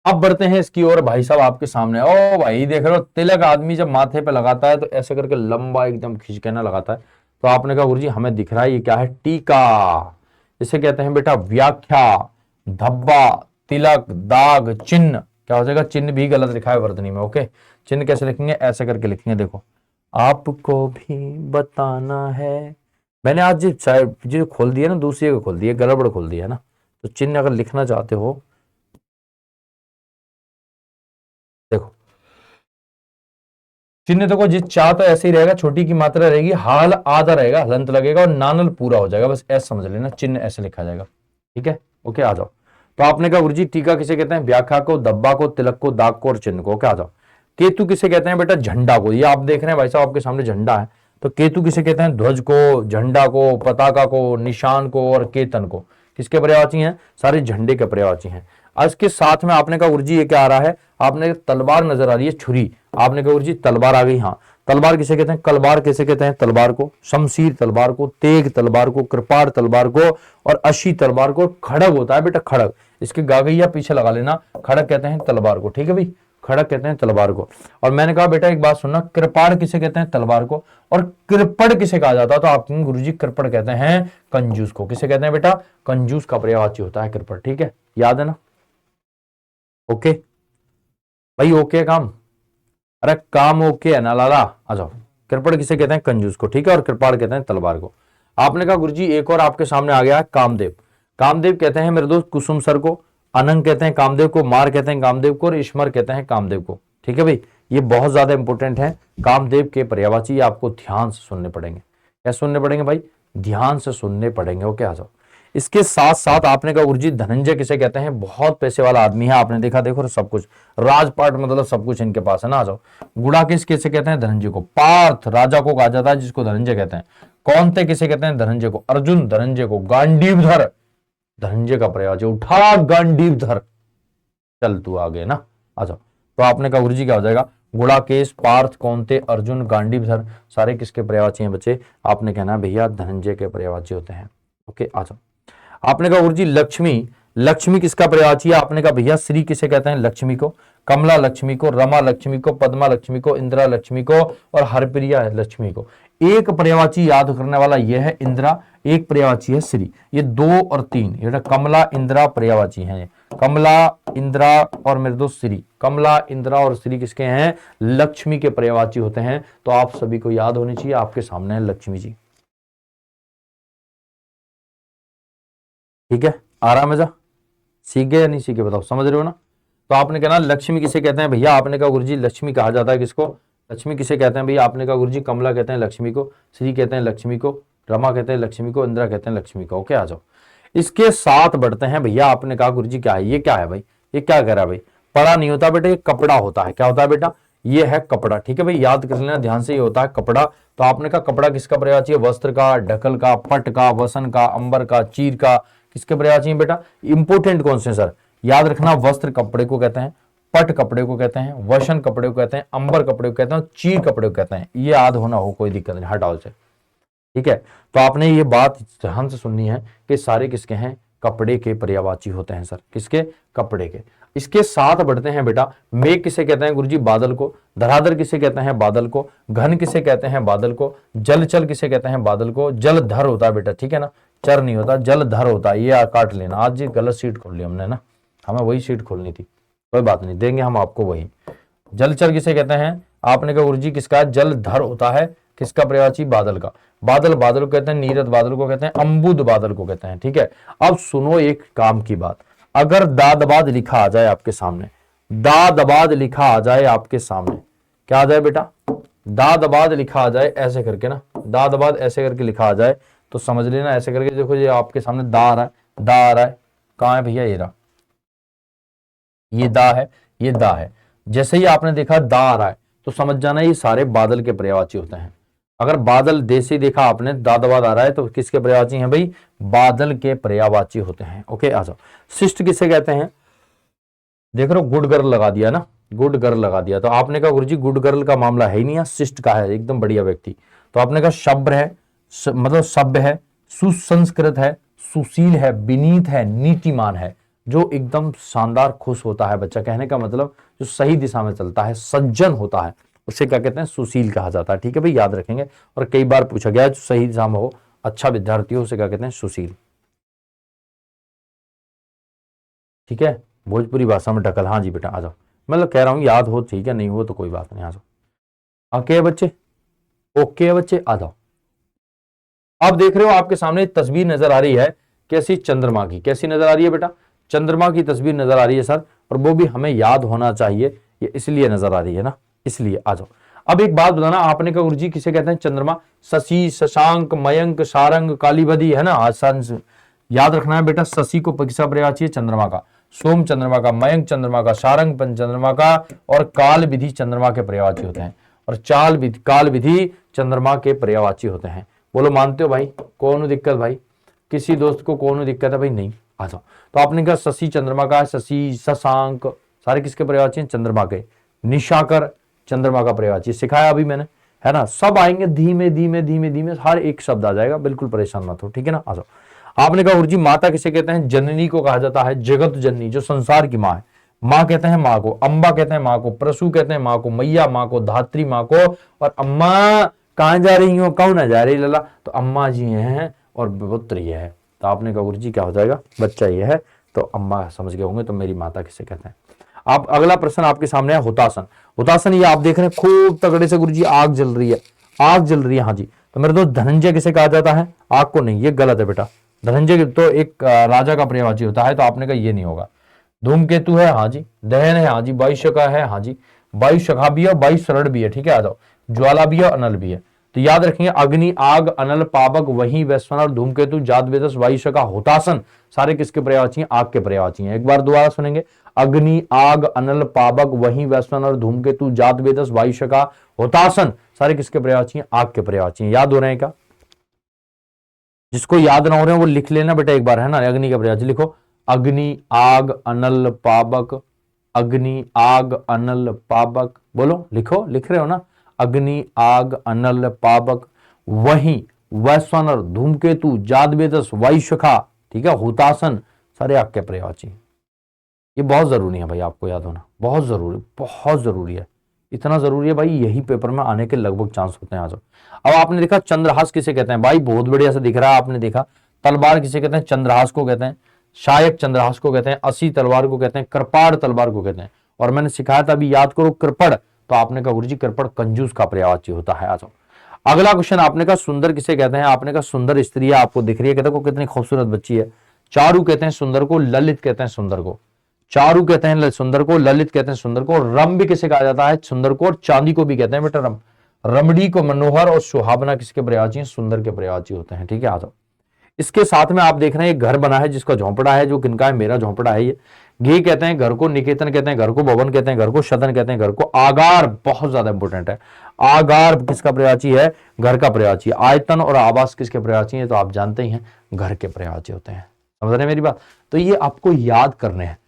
अब बढ़ते हैं इसकी ओर। भाई साहब आपके सामने, ओ भाई देख रहे हो, तिलक आदमी जब माथे पे लगाता है तो ऐसे करके लंबा एकदम खींच के ना लगाता है। तो आपने कहा गुरुजी हमें दिख रहा है ये क्या है? टीका। इसे कहते हैं बेटा व्याख्या, धब्बा, तिलक, दाग, चिन्ह। क्या हो जाएगा? चिन्ह भी गलत लिखा है वर्तनी में। ओके, चिन्ह कैसे लिखेंगे? ऐसे करके लिखेंगे। देखो, आपको भी बताना है। मैंने आज जो खोल दिया ना, दूसरी को खोल दिया, गड़बड़ खोल दिया है ना। तो चिन्ह अगर लिखना चाहते हो, देखो चिन्ह देखो, जिस चाह तो ऐसे ही रहेगा, छोटी की मात्रा रहेगी, हाल आधा रहेगा, हलंत लगेगा, और नानल पूरा हो जाएगा। बस ऐसे समझ लेना, चिन्ह ऐसे लिखा जाएगा। ठीक है, ओके, आ जाओ। तो आपने कहा गुरुजी टीका किसे कहते हैं? व्याख्या को, धब्बा को, तिलक को, दाग को, और चिन्ह को। क्या आ जाओ। केतु किसे कहते हैं बेटा? झंडा को। ये आप देख रहे हैं भाई साहब आपके सामने झंडा है, तो केतु किसे कहते हैं? ध्वज को, झंडा को, पताका को, निशान को, और केतन को। किसके पर्यायवाची हैं? सारे झंडे के पर्यायवाची हैं। इसके साथ में आपने कहा गुरुजी ये क्या आ रहा है? आपने तलवार नजर आ रही है, छुरी। आपने कहा गुरुजी तलवार आ गई। हाँ, तलवार किसे कहते हैं? कलवार किसे कहते हैं? तलवार को। शमशीर तलवार को, तेग तलवार को, कृपाण तलवार को, और अशी तलवार को। खड़ग होता है बेटा, खड़ग, इसके गागैया पीछे लगा लेना, खड़ग कहते हैं तलवार को। ठीक है भाई, खड़ग कहते हैं तलवार को। और मैंने कहा बेटा एक बात सुनना, कृपाण किसे कहते हैं? तलवार को। और कृपण किसे कहा जाता है? तो आप गुरुजी कृपण कहते हैं कंजूस को। किसे कहते हैं बेटा? कंजूस का पर्यायवाची होता है कृपण। ठीक है, याद है ना? ओके भाई, ओके काम, अरे काम ओके है ना लाला? आ जाओ। कृपण किसे कहते हैं? कंजूस को। ठीक है, और कृपाण कहते हैं तलवार को। आपने कहा गुरुजी एक और आपके सामने आ गया है, कामदेव। कामदेव कहते हैं मेरे दोस्त कुसुम सर को, अनंग कहते हैं कामदेव को, मार कहते हैं कामदेव को, और ईश्वर कहते हैं कामदेव को। ठीक है भाई, ये बहुत ज्यादा इंपॉर्टेंट है। कामदेव के पर्यायवाची आपको ध्यान से सुनने पड़ेंगे। क्या सुनने पड़ेंगे भाई? ध्यान से सुनने पड़ेंगे। ओके, आ जाओ। इसके साथ साथ आपने कहा गुरुजी धनंजय किसे कहते हैं? बहुत पैसे वाला आदमी है, आपने देखा, देखो सब कुछ, राजपाट मतलब सब कुछ इनके पास है ना। आ जाओ। गुड़ाकेश किसे कहते हैं? धनंजय को। पार्थ राजा को कहा जाता है जिसको धनंजय कहते हैं। कौनते किसे कहते हैं? धनंजय को। अर्जुन धनंजय को। गांडीवधर धनंजय का प्रयास, उठा गांडीवधर, चल तू आगे ना। आ जाओ। तो आपने कहा गुरुजी क्या हो जाएगा? गुड़ाकेश, पार्थ, कौनते, अर्जुन, गांडीवधर सारे किसके पर्यायवाची हैं बच्चे? आपने कहना भैया धनंजय के पर्यायवाची होते हैं। ओके, आ जाओ। आपने कहा गुरुजी लक्ष्मी, लक्ष्मी किसका पर्यायवाची है? आपने कहा भैया श्री किसे कहते हैं? लक्ष्मी को। कमला लक्ष्मी को, रमा लक्ष्मी को, पद्मा लक्ष्मी को, इंदिरा लक्ष्मी को और हरप्रिया लक्ष्मी को। एक पर्यायवाची याद करने वाला यह है इंदिरा, एक पर्यायवाची है श्री। ये 2 और 3 ये कमला इंदिरा पर्यायवाची हैं। कमला इंदिरा और मेरे दोस्त श्री, कमला इंदिरा और श्री किसके हैं? लक्ष्मी के पर्यायवाची होते हैं। तो आप सभी को याद होनी चाहिए, आपके सामने है लक्ष्मी जी। ठीक है, आराम है जा, सीख गए या नहीं सीखे बताओ, समझ रहे हो ना? तो आपने कहना लक्ष्मी किसे कहते हैं भैया? आपने कहा गुरुजी लक्ष्मी कहा जाता है किसको? लक्ष्मी किसे कहते हैं भैया? आपने कहा गुरुजी कमला कहते हैं लक्ष्मी को, श्री कहते हैं लक्ष्मी को, रमा कहते हैं लक्ष्मी को, इंदिरा कहते हैं लक्ष्मी को। ओके, आ जाओ। इसके साथ बढ़ते हैं भैया। आपने कहा गुरुजी क्या है? ये क्या है भाई? ये क्या कह रहा है भाई? पड़ा नहीं होता बेटा, ये कपड़ा होता है। क्या होता है बेटा? ये है कपड़ा। ठीक है भाई, याद कर लेना ध्यान से, ये होता है कपड़ा। तो आपने कहा कपड़ा किसका पर्यायवाची है? वस्त्र का, ढकल का, पट का, वसन का, अंबर का, चीर का, किसके पर्यायवाची है बेटा? इंपोर्टेंट कौन से सर? याद रखना, वस्त्र कपड़े को कहते हैं, पट कपड़े को कहते हैं, वसन कपड़े को कहते हैं, अंबर कपड़े को कहते हैं, चीर कपड़े को कहते हैं। ये याद होना हो, कोई दिक्कत नहीं, हटाओ से। ठीक है, तो आपने ये बात ध्यान से सुननी है कि सारे किसके हैं? कपड़े के पर्यायवाची होते हैं सर। किसके? कपड़े के। इसके साथ बढ़ते हैं बेटा। मेघ किसे कहते हैं गुरुजी? बादल को। धराधर किसे कहते हैं? बादल को। घन किसे कहते हैं? बादल को। जलचल किसे कहते हैं? बादल को। जलधर होता है बेटा, ठीक है ना, चर नहीं होता, जलधर होता है। ये काट लेना, आज ये गलत सीट खोल ली हमने ना, हमें वही सीट खोलनी थी, कोई बात नहीं, देंगे हम आपको वही। जलचर किसे कहते हैं? आपने कहा गुरुजी किसका? जलधर होता है। किसका पर्यायवाची? बादल का। बादल बादल को कहते हैं, नीरद बादल को कहते हैं, अम्बुद बादल को कहते हैं। ठीक है, अब सुनो एक काम की बात। अगर दादबाद लिखा आ जाए आपके सामने, दादबाद लिखा आ जाए आपके सामने, क्या आ जाए बेटा? दादबाद लिखा आ जाए ऐसे करके ना, दादबाद ऐसे करके लिखा आ जाए तो समझ लेना, ऐसे करके देखो, ये आपके सामने दा आ रहा है, दा आ रहा है, कहां है भैया? ये रहा, ये दा है, ये दा है। जैसे ही आपने देखा दा आ रहा है तो समझ जाना ये सारे बादल के पर्यायवाची होते हैं। अगर बादल देसे देखा आपने, दादबाद आ रहा है तो किसके पर्यायवाची हैं भाई? बादल के पर्यायवाची होते हैं। ओके, आ जाओ। शिष्ट किसे कहते हैं? देख रहे हो, गुड गर्ल लगा दिया ना, गुड गर्ल लगा दिया। तो आपने कहा गुरुजी गुड गर्ल का मामला है ही नहीं, शिष्ट का है, एकदम बढ़िया व्यक्ति। तो आपने कहा शब्द है, मतलब सभ्य है, सुसंस्कृत है, सुशील है, विनीत है, नीतिमान है, जो एकदम शानदार खुश होता है बच्चा। कहने का मतलब जो सही दिशा में चलता है, सज्जन होता है, उसे क्या कहते हैं? सुशील कहा जाता है। ठीक है भाई, याद रखेंगे। और कई बार पूछा गया, जो सही दिशा में हो, अच्छा विद्यार्थी हो, उसे क्या कहते हैं? सुशील। ठीक है, भोजपुरी भाषा में ढकल। हाँ जी बेटा, आ जाओ। मतलब कह रहा हूं याद हो, ठीक है, नहीं हो तो कोई बात नहीं, आ जाओ। ओके है बच्चे, ओके है बच्चे, आ जाओ। अब देख रहे हो आपके सामने तस्वीर नजर आ रही है, कैसी? चंद्रमा की। कैसी नजर आ रही है बेटा? चंद्रमा की तस्वीर नजर आ रही है सर, और वो भी हमें याद होना चाहिए, ये इसलिए नजर आ रही है ना, इसलिए। आ जाओ। अब एक बात बताना, आपने कहा गुरुजी किसे कहते हैं? चंद्रमा। शशि, शशांक, मयंक, सारंग, कालीबदी, है ना, आसान याद रखना है बेटा। शशि को किसका पर्यायवाची है? चंद्रमा का। सोम चंद्रमा का, मयंक चंद्रमा का, सारंग पंच चंद्रमा का, और काल विधि चंद्रमा के पर्यायवाची होते हैं, और काल विधि चंद्रमा के पर्यायवाची होते हैं। बोलो मानते हो भाई? कौन दिक्कत भाई? किसी दोस्त को कौन दिक्कत है भाई? नहीं, आ जाओ। तो आपने कहा शशि चंद्रमा का है, शशि, शशांक, सारे किसके पर्यायवाची हैं? चंद्रमा के। निशाकर चंद्रमा का पर्यायवाची, सिखाया अभी मैंने, है ना। सब आएंगे धीमे धीमे धीमे धीमे, हर एक शब्द आ जाएगा, बिल्कुल परेशान मत हो, ठीक है ना। आ जाओ। आपने कहा गुरुजी माता किसे कहते हैं? जननी को कहा जाता है, जगत जननी, जो संसार की माँ है। माँ कहते हैं माँ को, अम्बा कहते हैं माँ को, प्रसू कहते हैं माँ को, मैया माँ को, धात्री माँ को। और अम्मा कहां जा रही हो? कौन जा रही लला? तो अम्मा जी हैं, और पुत्र ये है। तो आपने कहा गुरुजी क्या हो जाएगा? बच्चा ये है, तो अम्मा समझ गए होंगे। तो मेरी माता किसे कहते हैं? आप अगला प्रश्न आपके सामने है हुतासन। हुतासन ये आप देख रहे हैं खूब तगड़े से गुरुजी आग जल रही है, आग जल रही है। हाँ जी, तो मेरे दोस्त धनंजय किसे कहा जाता है? आग को नहीं, ये गलत है बेटा। धनंजय तो एक राजा का पर्यायवाची होता है, तो आपने कहा ये नहीं होगा। धूमकेतु है, हाँ जी। दहन है, हाँ जी। वायुशका है, हाँ जी। वायुशखा भी है, वायु शरण भी है, ठीक है, आ जाओ। ज्वाला भी है, अनल भी है। तो याद रखेंगे, अग्नि, आग, अनल, पावक, वही, वैश्वानर, धूमकेतु, जातवेदस, वायुशका, हुतासन, सारे किसके पर्यायवाची हैं? आग के पर्यायवाची हैं। एक बार दोबारा सुनेंगे, अग्नि, आग, अनल, पावक, वही, वैश्वानर, धूमकेतु, जातवेदस, वायुशका, हुतासन, सारे किसके पर्यायवाची हैं? आग के पर्यायवाची हैं। याद हो रहे हैं क्या? जिसको याद ना हो रहे हैं वो लिख लेना बेटा एक बार, है ना। अग्नि का पर्यायवाची लिखो, अग्नि, आग, अनल, पावक, अग्नि, आग, अनल, पावक, बोलो, लिखो, लिख रहे हो ना। अग्नि, आग, अनल, पावक, वही, वैश्वानर, धूमकेतु, जातवेदस, वायुशखा, ठीक है, हुतासन, सारे आपके पर्यायवाची। ये बहुत जरूरी है भाई, आपको याद होना बहुत जरूरी है, इतना जरूरी है भाई, यही पेपर में आने के लगभग चांस होते हैं। आ जाओ। अब आपने देखा चंद्रहास किसे कहते हैं भाई, बहुत बढ़िया से दिख रहा है, आपने देखा। तलवार किसे कहते हैं, चंद्रहास को कहते हैं। शायक चंद्रहास को कहते हैं। असी तलवार को कहते हैं। कृपाण तलवार को कहते हैं। और मैंने सिखाया था अभी, याद करो कृपण, तो आपने कहा गुरुजी कृपण कंजूस का पर्यायवाची होता है। आ जाओ। अगला क्वेश्चन आपने कहा सुंदर किसे कहते हैं, आपने कहा सुंदर स्त्री है, आपको दिख रही है, कहते को कितनी खूबसूरत बच्ची है। चारु कहते हैं सुंदर को, ललित कहते हैं सुंदर को। चारु कहते हैं सुंदर को, ललित कहते हैं सुंदर को, रम भी किसे कहा जाता है, सुंदर को, और चांदी को भी कहते हैं बेटा रम। रमणी को मनोहर और सुहावना किसके पर्यायवाची हैं, सुंदर के पर्यायवाची होते हैं। ठीक है, आ जाओ। इसके साथ में आप देख रहे हैं एक घर बना है जिसका झोंपड़ा है, जो किनका है, मेरा झोंपड़ा है ये। घी कहते हैं घर को, निकेतन कहते हैं घर को, भवन कहते हैं घर को, सदन कहते हैं घर को, आगार बहुत ज्यादा इंपॉर्टेंट है। आगार किसका पर्यायवाची है, घर का पर्यायवाची। आयतन और आवास किसके पर्यायवाची है, तो आप जानते ही हैं घर के पर्यायवाची होते हैं। समझ रहे हैं मेरी बात, तो ये आपको याद करने हैं।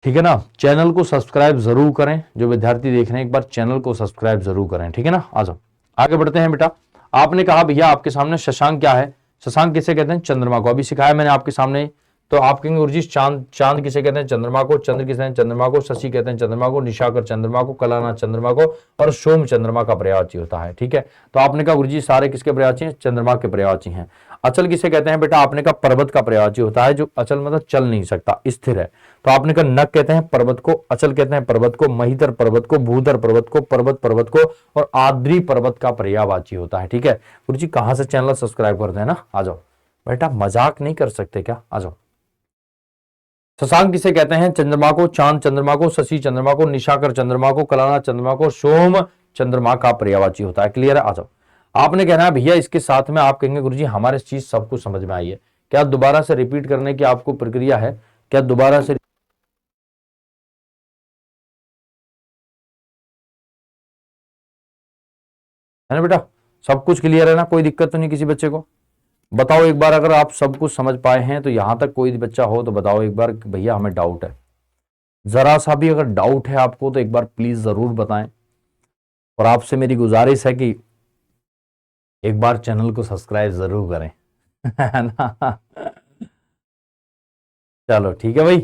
ठीक है ना, चैनल को सब्सक्राइब जरूर करें, जो विद्यार्थी देख रहे हैं एक बार चैनल को सब्सक्राइब जरूर करें। ठीक है ना, आ जाओ आगे बढ़ते हैं बेटा। आपने कहा भैया आपके सामने शशांक क्या है, शशांक किसे कहते हैं, चंद्रमा को। अभी सिखाया मैंने आपके सामने। तो आप कहेंगे गुरुजी चांद, चांद किसे कहते हैं, चंद्रमा को। चंद्र किसे हैं, चंद्रमा को। शशि कहते हैं चंद्रमा को। निशाकर चंद्रमा को। कलाना चंद्रमा को। और सोम चंद्रमा का पर्यायवाची होता है। ठीक है, तो आपने कहा गुरुजी सारे किसके पर्यायवाची हैं, चंद्रमा के पर्यायवाची हैं। अचल किसे कहते हैं बेटा, आपने कहा पर्वत का पर्यायवाची होता है, जो अचल मतलब चल नहीं सकता, स्थिर है। तो आपने कहा नक कहते हैं पर्वत को, अचल कहते हैं पर्वत को, महीधर पर्वत को, भूधर पर्वत को, पर्वत को, और आद्री पर्वत का पर्यायवाची होता है। ठीक है गुरुजी, कहां से चैनल सब्सक्राइब करते हैं ना, आ जाओ बेटा, मजाक नहीं कर सकते क्या, आ जाओ। शशांक किसे कहते हैं, चंद्रमा को। चांद चंद्रमा को। शशि चंद्रमा को। निशाकर चंद्रमा को। कलाना चंद्रमा को। सोम चंद्रमा का पर्यायवाची होता है। क्लियर है, आ जाओ। आपने कहना है भैया इसके साथ में, आप कहेंगे गुरुजी हमारे चीज सब कुछ समझ में आई है, क्या दोबारा से रिपीट करने की आपको प्रक्रिया है, क्या दोबारा से है ना बेटा, सब कुछ क्लियर है ना, कोई दिक्कत तो नहीं किसी बच्चे को। बताओ एक बार, अगर आप सब कुछ समझ पाए हैं तो यहां तक कोई बच्चा हो तो बताओ एक बार कि भैया हमें डाउट है। जरा सा भी अगर डाउट है आपको तो एक बार प्लीज जरूर बताएं। और आपसे मेरी गुजारिश है कि एक बार चैनल को सब्सक्राइब जरूर करें। है ना, चलो ठीक है भाई।